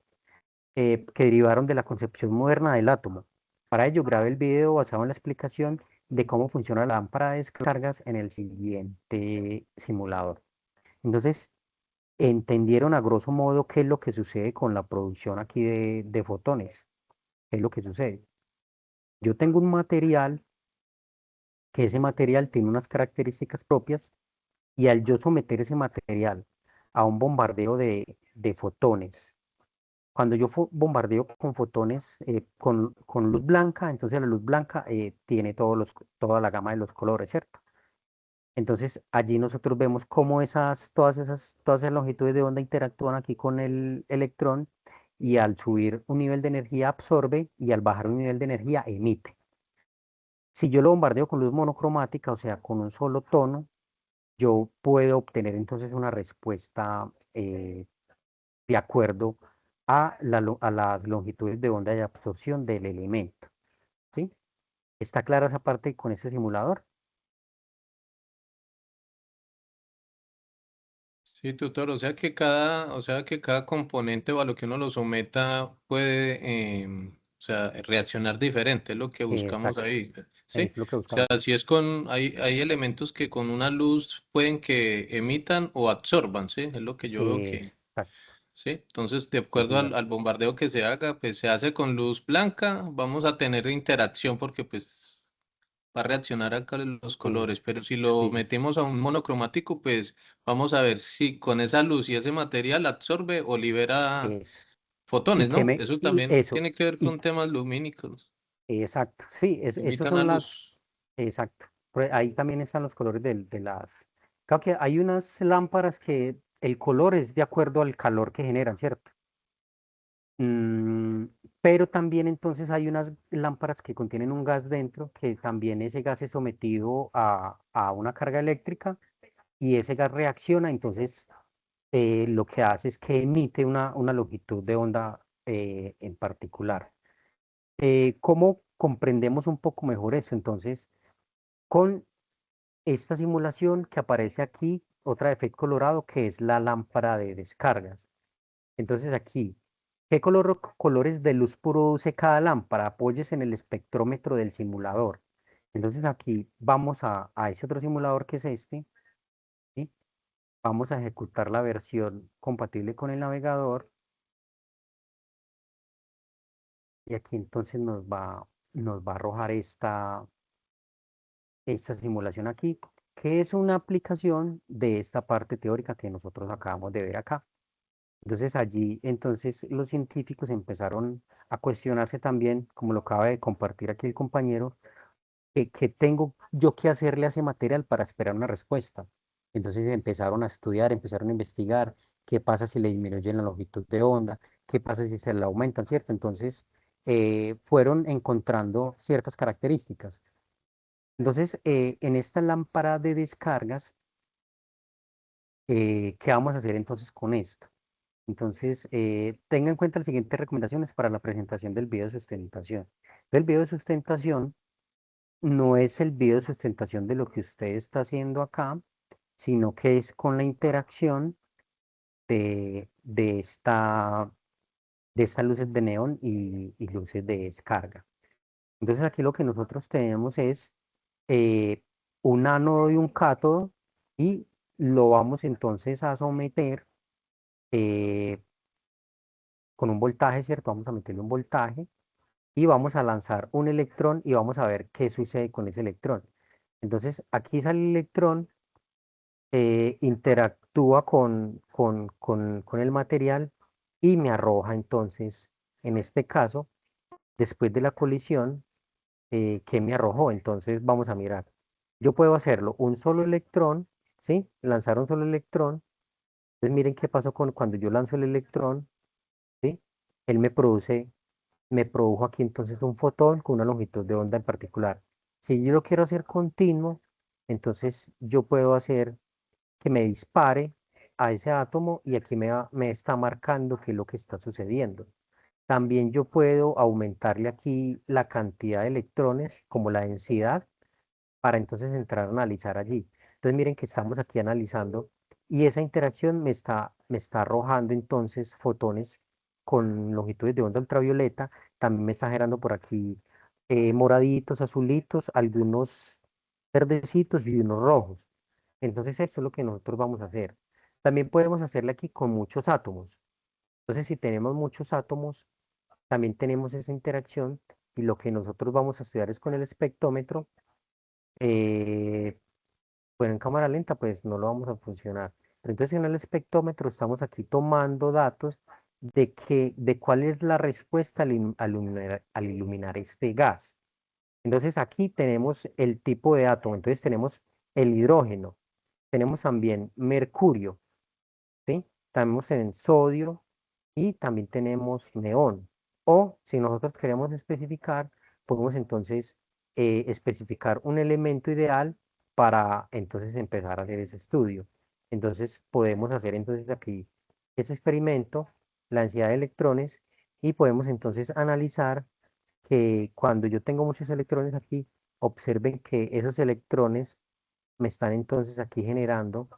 que derivaron de la concepción moderna del átomo. Para ello, grabe el video basado en la explicación de cómo funciona la lámpara de descargas en el siguiente simulador. Entonces, entendieron a grosso modo qué es lo que sucede con la producción aquí de fotones. ¿Qué es lo que sucede? Yo tengo un material que ese material tiene unas características propias y al yo someter ese material a un bombardeo de fotones, cuando yo bombardeo con fotones con luz blanca, entonces la luz blanca tiene toda la gama de los colores, ¿cierto? Entonces allí nosotros vemos cómo todas esas longitudes de onda interactúan aquí con el electrón y al subir un nivel de energía absorbe y al bajar un nivel de energía emite. Si yo lo bombardeo con luz monocromática, o sea, con un solo tono, yo puedo obtener entonces una respuesta de acuerdo a las longitudes de onda de absorción del elemento, ¿sí? ¿Está clara esa parte con este simulador? Sí, tutor, o sea que cada componente o a lo que uno lo someta puede, o sea, reaccionar diferente, es lo que buscamos Exacto, ahí, ¿sí? es lo que O sea, buscamos. si es hay elementos que con una luz pueden que emitan o absorban, ¿sí? Es lo que yo veo que, Exacto, ¿sí? Entonces, de sí, acuerdo señor. al bombardeo que se haga, pues se hace con luz blanca, vamos a tener interacción porque pues va a reaccionar acá los Es, colores, pero si lo sí, metemos a un monocromático, pues vamos a ver si con esa luz y ese material absorbe o libera es. fotones, ¿no? Eso Y también eso, tiene que ver y con temas lumínicos, exacto, sí, esos imitan la son luz. exacto. Ahí también están los colores de las, creo que hay unas lámparas que el color es de acuerdo al calor que generan, ¿cierto? Mm, pero también entonces hay unas lámparas que contienen un gas dentro, que también ese gas es sometido a una carga eléctrica y ese gas reacciona, entonces lo que hace es que emite una longitud de onda en particular. ¿Cómo comprendemos un poco mejor eso? Entonces, con esta simulación que aparece aquí, otra de efecto colorado, que es la lámpara de descargas. Entonces aquí, ¿qué colores de luz produce cada lámpara? Apoyes en el espectrómetro del simulador. Entonces aquí vamos a ese otro simulador que es este. Vamos a ejecutar la versión compatible con el navegador y aquí entonces nos va a arrojar esta simulación aquí, que es una aplicación de esta parte teórica que nosotros acabamos de ver acá. Entonces allí, entonces los científicos empezaron a cuestionarse también, como lo acaba de compartir aquí el compañero, ¿qué tengo yo que hacerle a ese material para esperar una respuesta? Entonces empezaron a estudiar, empezaron a investigar qué pasa si le disminuyen la longitud de onda, qué pasa si se la aumentan, ¿cierto? Entonces fueron encontrando ciertas características. Entonces, en esta lámpara de descargas, ¿qué vamos a hacer entonces con esto? Entonces, tenga en cuenta las siguientes recomendaciones para la presentación del video de sustentación. El video de sustentación no es el video de sustentación de lo que usted está haciendo acá, sino que es con la interacción de estas luces de neón y luces de descarga. Entonces, aquí lo que nosotros tenemos es eh, un ánodo y un cátodo y lo vamos entonces a someter eh, con un voltaje, ¿cierto? Vamos a meterle un voltaje y vamos a lanzar un electrón y vamos a ver qué sucede con ese electrón. Entonces, aquí sale el electrón, interactúa con el material y me arroja entonces, en este caso, después de la colisión, ¿qué me arrojó? Entonces, vamos a mirar. Yo puedo hacerlo un solo electrón, ¿sí? Lanzar un solo electrón. Entonces, miren qué pasó con cuando yo lanzo el electrón, ¿sí? Él me produjo aquí entonces un fotón con una longitud de onda en particular. Si yo lo quiero hacer continuo, entonces yo puedo hacer que me dispare a ese átomo y aquí me está marcando qué es lo que está sucediendo. También yo puedo aumentarle aquí la cantidad de electrones, como la densidad, para entonces entrar a analizar allí. Entonces miren que estamos aquí analizando y esa interacción me está arrojando entonces fotones con longitudes de onda ultravioleta. También me está generando por aquí moraditos, azulitos, algunos verdecitos y unos rojos. Entonces esto es lo que nosotros vamos a hacer. También podemos hacerle aquí con muchos átomos. Entonces si tenemos muchos átomos, también tenemos esa interacción y lo que nosotros vamos a estudiar es con el espectrómetro. eh, bueno, en cámara lenta pues no lo vamos a funcionar. Pero entonces en el espectrómetro estamos aquí tomando datos de cuál es la respuesta al iluminar este gas. Entonces aquí tenemos el tipo de átomo. Entonces tenemos el hidrógeno, tenemos también mercurio, ¿sí? Tenemos en sodio y también tenemos neón. O si nosotros queremos especificar, podemos entonces especificar un elemento ideal para entonces empezar a hacer ese estudio. Entonces podemos hacer entonces aquí ese experimento, la densidad de electrones, y podemos entonces analizar que cuando yo tengo muchos electrones aquí, observen que esos electrones me están entonces aquí generando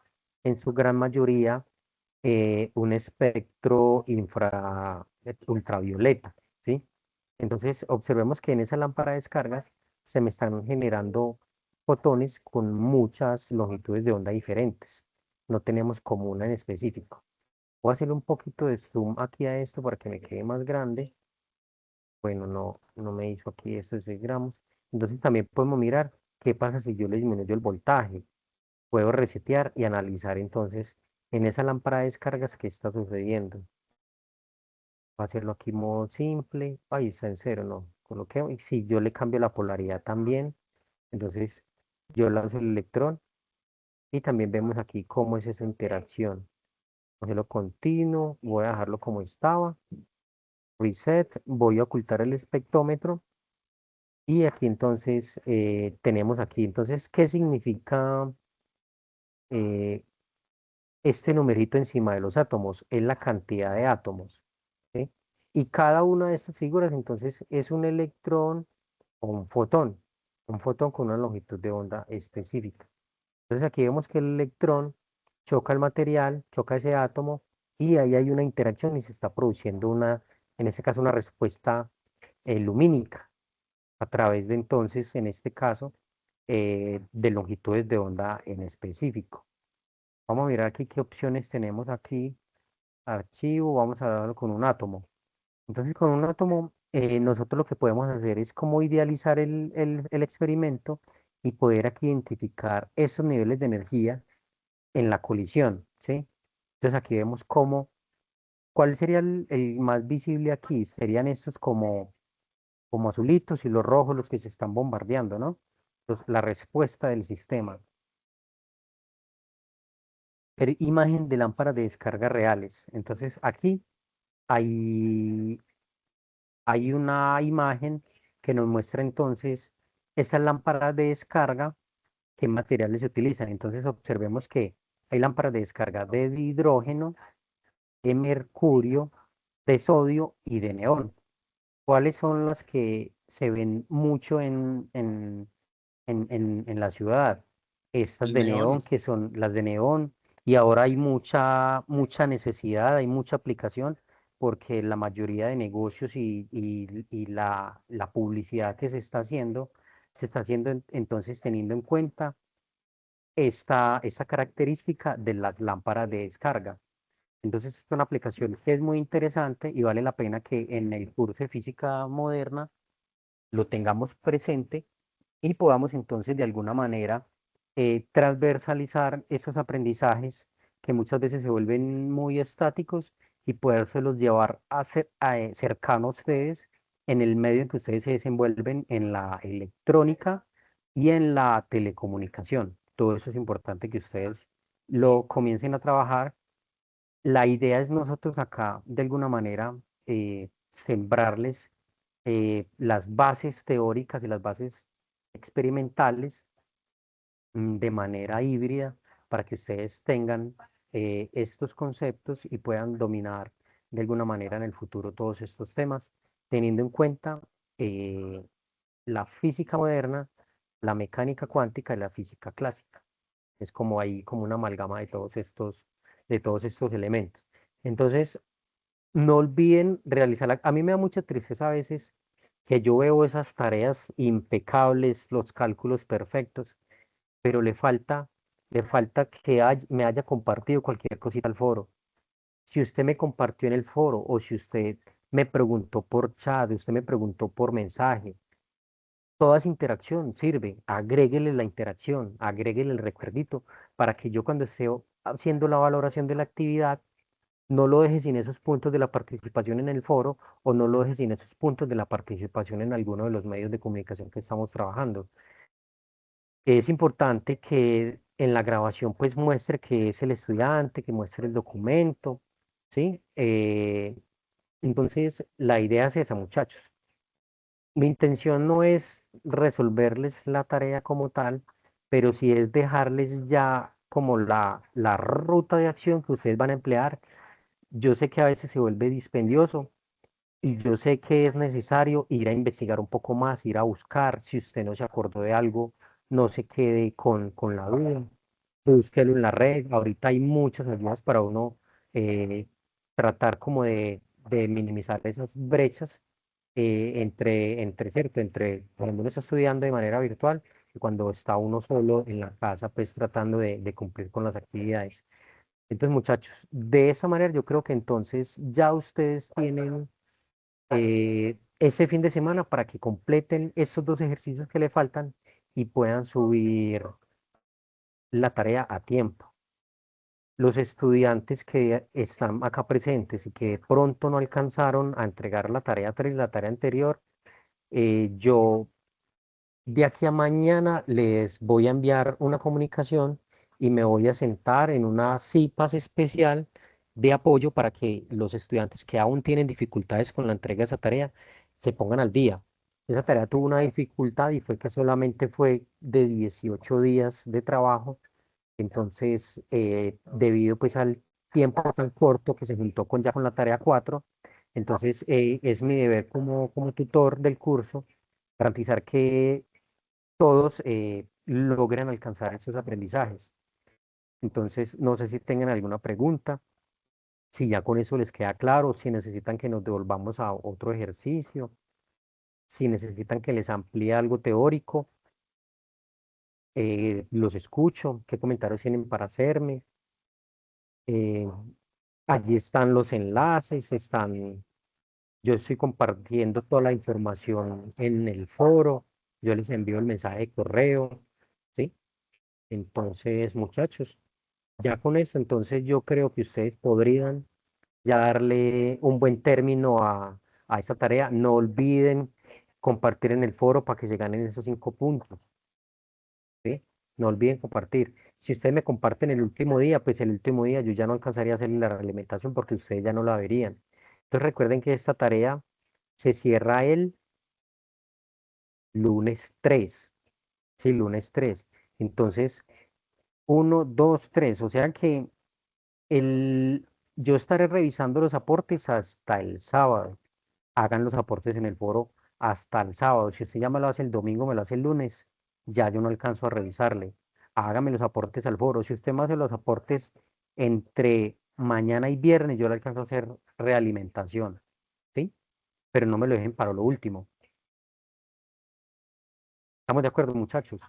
en su gran mayoría un espectro ultravioleta, ¿sí? Entonces, observemos que en esa lámpara de descargas se me están generando fotones con muchas longitudes de onda diferentes. No tenemos como una en específico. Voy a hacerle un poquito de zoom aquí a esto para que me quede más grande. Bueno, no me hizo aquí esto de 6 gramos. Entonces, también podemos mirar qué pasa si yo le disminuyo el voltaje. Puedo resetear y analizar entonces en esa lámpara de descargas qué está sucediendo. Voy a hacerlo aquí modo simple. Ahí está en cero, no. Coloqueo. Y si yo le cambio la polaridad también, entonces yo lanzo el electrón y también vemos aquí cómo es esa interacción. Hacerlo continuo, voy a dejarlo como estaba. Reset, voy a ocultar el espectrómetro y aquí entonces tenemos aquí. Entonces, ¿qué significa eh, este numerito encima de los átomos? Es la cantidad de átomos, ¿sí? Y cada una de estas figuras entonces es un electrón o un fotón con una longitud de onda específica. Entonces aquí vemos que el electrón choca el material, choca ese átomo y ahí hay una interacción y se está produciendo en este caso, una respuesta lumínica a través de entonces, en este caso, de longitudes de onda en específico. Vamos a mirar aquí qué opciones tenemos aquí. Archivo, vamos a darlo con un átomo. Entonces, con un átomo, nosotros lo que podemos hacer es como idealizar el experimento y poder aquí identificar esos niveles de energía en la colisión, ¿sí? Entonces, aquí vemos cómo, ¿cuál sería el más visible aquí? Serían estos como azulitos y los rojos los que se están bombardeando, ¿no? Entonces, la respuesta del sistema. Imagen de lámparas de descarga reales. Entonces, aquí hay hay una imagen que nos muestra entonces esas lámparas de descarga, qué materiales se utilizan. Entonces observemos que hay lámparas de descarga de hidrógeno, de mercurio, de sodio y de neón. ¿Cuáles son las que se ven mucho en la ciudad? Estas El de neón, neón. que son las de neón, y ahora hay mucha necesidad, hay mucha aplicación, porque la mayoría de negocios y la publicidad que se está haciendo entonces teniendo en cuenta esta característica de las lámparas de descarga. Entonces, es una aplicación que es muy interesante y vale la pena que en el curso de física moderna lo tengamos presente y podamos entonces de alguna manera transversalizar esos aprendizajes que muchas veces se vuelven muy estáticos y podérselos llevar cercano a ustedes en el medio en que ustedes se desenvuelven en la electrónica y en la telecomunicación. Todo eso es importante que ustedes lo comiencen a trabajar. La idea es nosotros acá, de alguna manera, sembrarles las bases teóricas y las bases experimentales de manera híbrida para que ustedes tengan estos conceptos y puedan dominar de alguna manera en el futuro todos estos temas, teniendo en cuenta eh, la física moderna, la mecánica cuántica y la física clásica. Es como ahí, como una amalgama de todos estos elementos. Entonces, no olviden realizar, a mí me da mucha tristeza a veces que yo veo esas tareas impecables, los cálculos perfectos, pero le falta que me haya compartido cualquier cosita al foro. Si usted me compartió en el foro o si usted me preguntó por chat, usted me preguntó por mensaje, toda esa interacción sirve. Agréguele la interacción, agréguele el recuerdito para que yo cuando esté haciendo la valoración de la actividad, no lo deje sin esos puntos de la participación en el foro o no lo deje sin esos puntos de la participación en alguno de los medios de comunicación que estamos trabajando. Es importante que en la grabación pues muestre que es el estudiante, que muestre el documento, ¿sí? Entonces, la idea es esa, muchachos. Mi intención no es resolverles la tarea como tal, pero sí es dejarles ya como la ruta de acción que ustedes van a emplear. Yo sé que a veces se vuelve dispendioso y yo sé que es necesario ir a investigar un poco más, ir a buscar. Si usted no se acordó de algo, no se quede con la duda. Búsquelo en la red. Ahorita hay muchas ayudas para uno eh, tratar como de minimizar esas brechas ¿cierto? Entre cuando uno está estudiando de manera virtual y cuando está uno solo en la casa, pues tratando de cumplir con las actividades. Entonces, muchachos, de esa manera yo creo que entonces ya ustedes tienen ese fin de semana para que completen esos dos ejercicios que le faltan y puedan subir la tarea a tiempo. Los estudiantes que están acá presentes y que de pronto no alcanzaron a entregar la tarea 3 la tarea anterior, yo de aquí a mañana les voy a enviar una comunicación y me voy a sentar en una CIPAS especial de apoyo para que los estudiantes que aún tienen dificultades con la entrega de esa tarea se pongan al día. Esa tarea tuvo una dificultad y fue que solamente fue de 18 días de trabajo. Entonces, debido pues al tiempo tan corto que se juntó con la tarea 4, entonces es mi deber como tutor del curso garantizar que todos logran alcanzar esos aprendizajes. Entonces, no sé si tengan alguna pregunta, si ya con eso les queda claro, si necesitan que nos devolvamos a otro ejercicio, si necesitan que les amplíe algo teórico, los escucho, qué comentarios tienen para hacerme. Eh, allí están los enlaces, yo estoy compartiendo toda la información en el foro, yo les envío el mensaje de correo, ¿sí? Entonces, muchachos, ya con eso, entonces yo creo que ustedes podrían ya darle un buen término a esta tarea. No olviden compartir en el foro para que se ganen esos 5 puntos, ¿sí? No olviden compartir. Si ustedes me comparten el último día, pues el último día yo ya no alcanzaría a hacer la realimentación porque ustedes ya no la verían. Entonces recuerden que esta tarea se cierra el lunes 3, sí, lunes 3. Entonces, 1, 2, 3, o sea que yo estaré revisando los aportes hasta el sábado. Hagan los aportes en el foro hasta el sábado. Si usted ya me lo hace el domingo, me lo hace el lunes, ya yo no alcanzo a revisarle. Hágame los aportes al foro. Si usted me hace los aportes entre mañana y viernes, yo le alcanzo a hacer realimentación, ¿sí? Pero no me lo dejen para lo último. ¿Estamos de acuerdo, muchachos?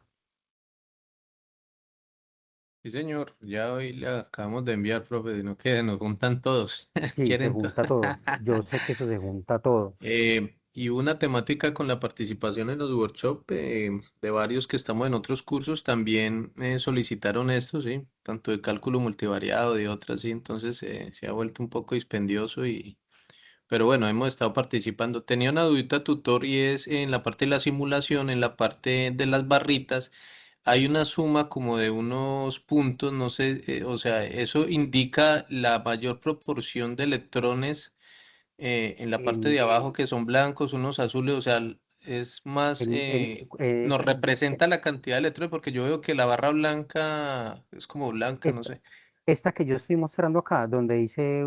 Sí, señor, ya hoy le acabamos de enviar, profe, sino que nos juntan todos. Sí, se Quieren todo. junta todo. Yo sé que eso se junta todo. Y una temática con la participación en los workshops de varios que estamos en otros cursos también solicitaron esto, sí, tanto de cálculo multivariado y otras, sí, entonces se ha vuelto un poco dispendioso pero bueno, hemos estado participando. Tenía una dudita tutor y es en la parte de la simulación, en la parte de las barritas, hay una suma como de unos puntos, no sé, o sea, eso indica la mayor proporción de electrones en la parte de El, abajo que son blancos, unos azules, o sea, es más, el, el, eh, nos representa la cantidad de electrones porque yo veo que la barra blanca es como blanca, no esta, sé. esta que yo estoy mostrando acá, donde dice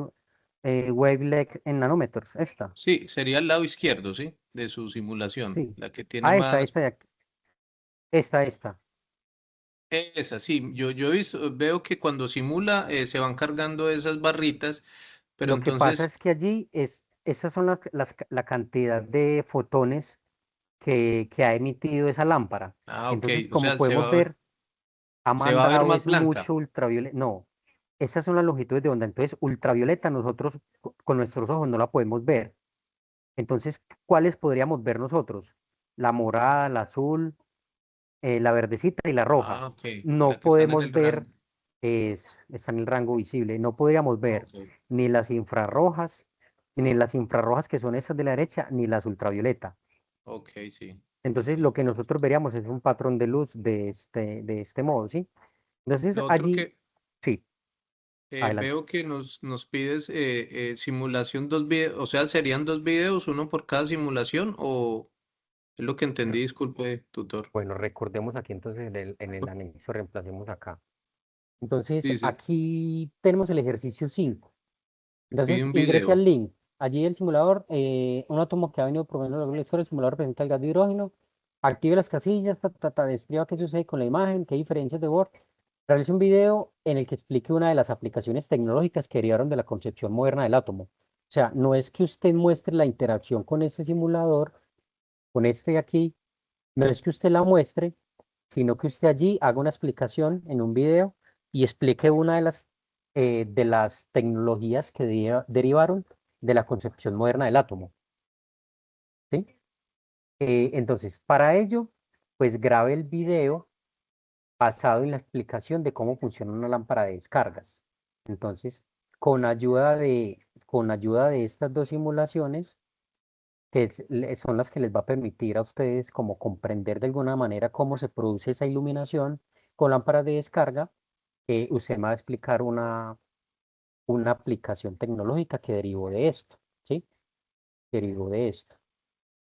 wavelength en nanómetros, esta. Sí, sería el lado izquierdo, ¿sí? De su simulación, Sí. la que tiene Ah, esta, más. esta de aquí. Esta. Esa, sí, yo he visto, veo que cuando simula se van cargando esas barritas, pero Lo que pasa entonces, es que allí esas son la cantidad de fotones que ha emitido esa lámpara. ok, Entonces, o como sea, podemos ver, ha se va a ver mandado más es blanca. mucho ultravioleta. No, esas son las longitudes de onda. Entonces, ultravioleta nosotros con nuestros ojos no la podemos ver. Entonces, ¿cuáles podríamos ver nosotros? La morada, la azul, la verdecita y la roja. Ah, ok, la No que están en podemos el rango. ver, está en el rango visible, no podríamos ver Ok, ni las infrarrojas, ni las infrarrojas que son esas de la derecha, ni las ultravioleta. ok, sí. Entonces, lo que nosotros veríamos es un patrón de luz de este modo, ¿sí? Entonces, Lo otro allí, que sí, adelante. veo que nos pides simulación dos videos, o sea, ¿serían dos videos, uno por cada simulación o es lo que entendí? Disculpe, tutor. Bueno, recordemos aquí entonces en el anexo, reemplacemos acá. Entonces, Dice, aquí tenemos el ejercicio 5. pide Entonces, un ingrese video. al link. Allí el simulador, un átomo que ha venido proveniendo de la historia, el simulador presenta el gas de hidrógeno. Active las casillas, describa qué sucede con la imagen, qué diferencias de Bohr. Realice un video en el que explique una de las aplicaciones tecnológicas que derivaron de la concepción moderna del átomo. O sea, no es que usted muestre la interacción con este simulador, con este de aquí, no es que usted la muestre, sino que usted allí haga una explicación en un video y explique una de las tecnologías que derivaron de la concepción moderna del átomo, ¿sí? Entonces, para ello, pues grabe el video basado en la explicación de cómo funciona una lámpara de descargas. Entonces, con ayuda de estas dos simulaciones, que son las que les va a permitir a ustedes como comprender de alguna manera cómo se produce esa iluminación con lámparas de descarga, usted me va a explicar una aplicación tecnológica que derivó de esto, ¿sí? Derivó de esto.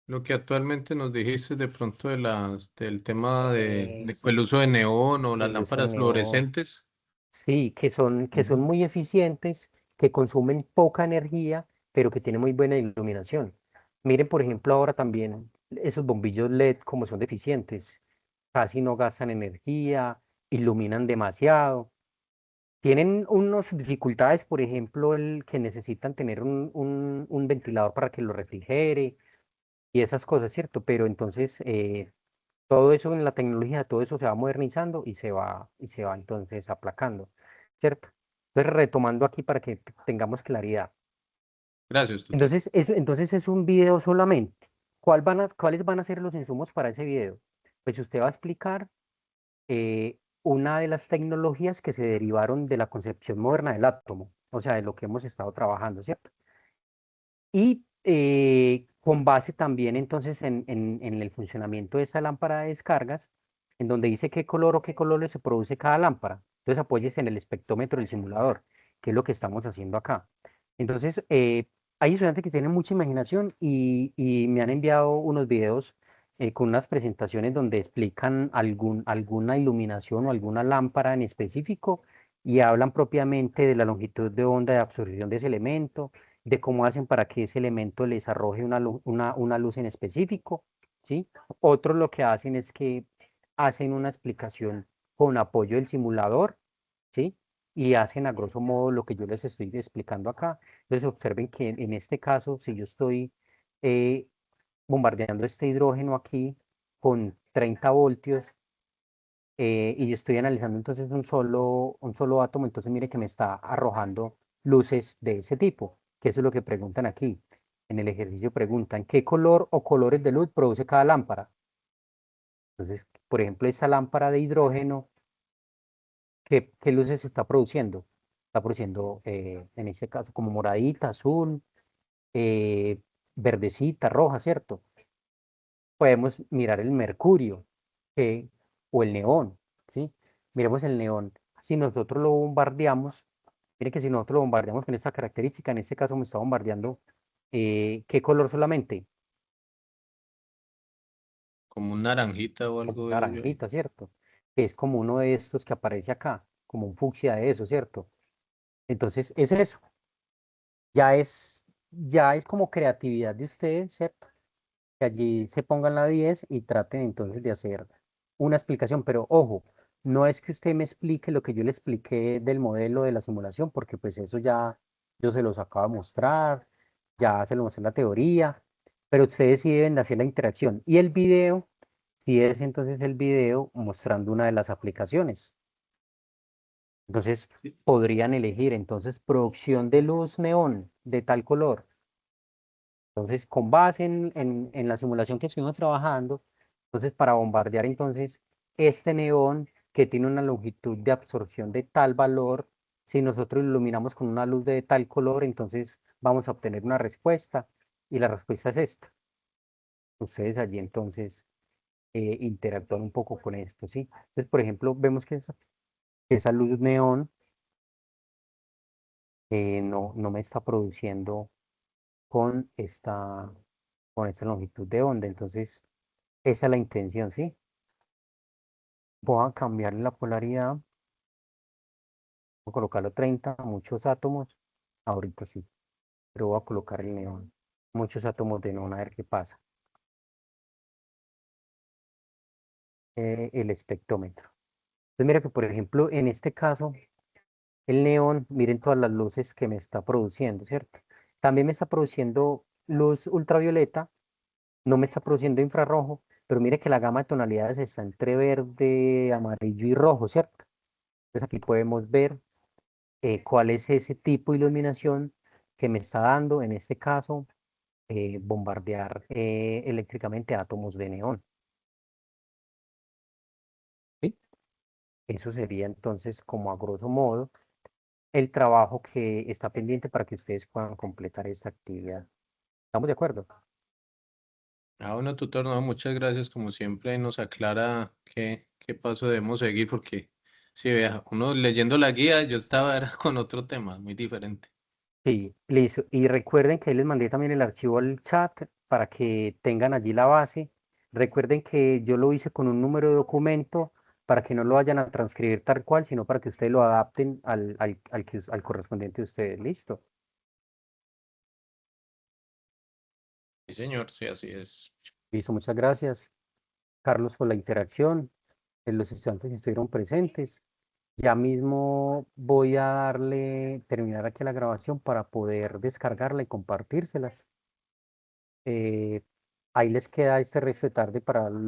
Lo que actualmente nos dijiste de pronto del tema de Es el uso de neón o las el uso de lámparas neón. fluorescentes. Sí, que son Ujú. muy eficientes, que consumen poca energía, pero que tienen muy buena iluminación. Miren, por ejemplo, ahora también esos bombillos LED, como son deficientes, casi no gastan energía, iluminan demasiado. Tienen unas dificultades, por ejemplo, el que necesitan tener un ventilador para que lo refrigere y esas cosas, ¿cierto? Pero entonces todo eso en la tecnología, todo eso se va modernizando y se va entonces aplacando, ¿cierto? Entonces, retomando aquí para que tengamos claridad. Gracias, tutor. Entonces es un video solamente. ¿Cuáles van a ser los insumos para ese video? Pues usted va a explicar una de las tecnologías que se derivaron de la concepción moderna del átomo, o sea, de lo que hemos estado trabajando, ¿cierto? Y con base también entonces en el funcionamiento de esa lámpara de descargas, en donde dice qué color o qué colores se produce cada lámpara. Entonces apóyese en el espectrómetro del simulador, que es lo que estamos haciendo acá. Entonces, hay estudiantes que tienen mucha imaginación y me han enviado unos videos con unas presentaciones donde explican alguna iluminación o alguna lámpara en específico y hablan propiamente de la longitud de onda de absorción de ese elemento, de cómo hacen para que ese elemento les arroje una luz en específico, ¿sí? Otros lo que hacen es que hacen una explicación con apoyo del simulador, ¿sí? Y hacen a grosso modo lo que yo les estoy explicando acá. Entonces observen que en este caso, si yo estoy eh, bombardeando este hidrógeno aquí con 30 voltios, y yo estoy analizando entonces un solo átomo, entonces mire que me está arrojando luces de ese tipo, que eso es lo que preguntan aquí. En el ejercicio preguntan, ¿qué color o colores de luz produce cada lámpara? Entonces, por ejemplo, esta lámpara de hidrógeno, ¿qué luces está produciendo? Está produciendo, en este caso, como moradita, azul, eh, verdecita, roja, ¿cierto? Podemos mirar el mercurio que- o el neón, ¿sí? Miremos el neón. Si nosotros lo bombardeamos, mire que si nosotros lo bombardeamos con esta característica, en este caso me está bombardeando, ¿qué color solamente? Como un naranjita o Como algo veo yo ahí. naranjita, ¿cierto? Que es como uno de estos que aparece acá, como un fucsia de eso, ¿cierto? Entonces, es eso. Ya es como creatividad de ustedes, ¿cierto? Que allí se pongan la 10 y traten entonces de hacer una explicación, pero ojo, no es que usted me explique lo que yo le expliqué del modelo de la simulación, porque pues eso ya yo se los acabo de mostrar, ya se lo mostré en la teoría, pero ustedes sí deben de hacer la interacción. Y el video, sí es entonces el video mostrando una de las aplicaciones. Entonces Sí. podrían elegir entonces producción de luz neón de tal color. Entonces, con base en la simulación que estuvimos trabajando, entonces para bombardear entonces este neón que tiene una longitud de absorción de tal valor, si nosotros lo iluminamos con una luz de tal color, entonces vamos a obtener una respuesta y la respuesta es esta. Ustedes allí entonces interactúan un poco con esto, ¿sí? Entonces, por ejemplo, vemos que esa luz neón no me está produciendo con esta longitud de onda, entonces esa es la intención, ¿sí? Voy a cambiarle la polaridad, voy a colocarlo 30, muchos átomos, ahorita sí, pero voy a colocar el neón, muchos átomos de neón, a ver qué pasa. El espectrómetro. Entonces mira que por ejemplo en este caso el neón, miren todas las luces que me está produciendo, ¿cierto? También me está produciendo luz ultravioleta, no me está produciendo infrarrojo, pero mire que la gama de tonalidades está entre verde, amarillo y rojo, ¿cierto? Entonces aquí podemos ver cuál es ese tipo de iluminación que me está dando, en este caso, bombardear eléctricamente átomos de neón. ¿Sí? Eso sería entonces, como a grosso modo, el trabajo que está pendiente para que ustedes puedan completar esta actividad. ¿Estamos de acuerdo? Ah, bueno, tutor, no, muchas gracias. Como siempre, nos aclara qué paso debemos seguir, porque si vea, uno leyendo la guía, yo estaba era con otro tema, muy diferente. Sí, listo. Y recuerden que ahí les mandé también el archivo al chat para que tengan allí la base. Recuerden que yo lo hice con un número de documento para que no lo vayan a transcribir tal cual, sino para que ustedes lo adapten al correspondiente de ustedes. Listo. Sí, señor, sí, así es. Listo, muchas gracias, Carlos, por la interacción. Los estudiantes que estuvieron presentes. Ya mismo voy a terminar aquí la grabación para poder descargarla y compartírselas. Eh, Ahí les queda este resto de tarde para los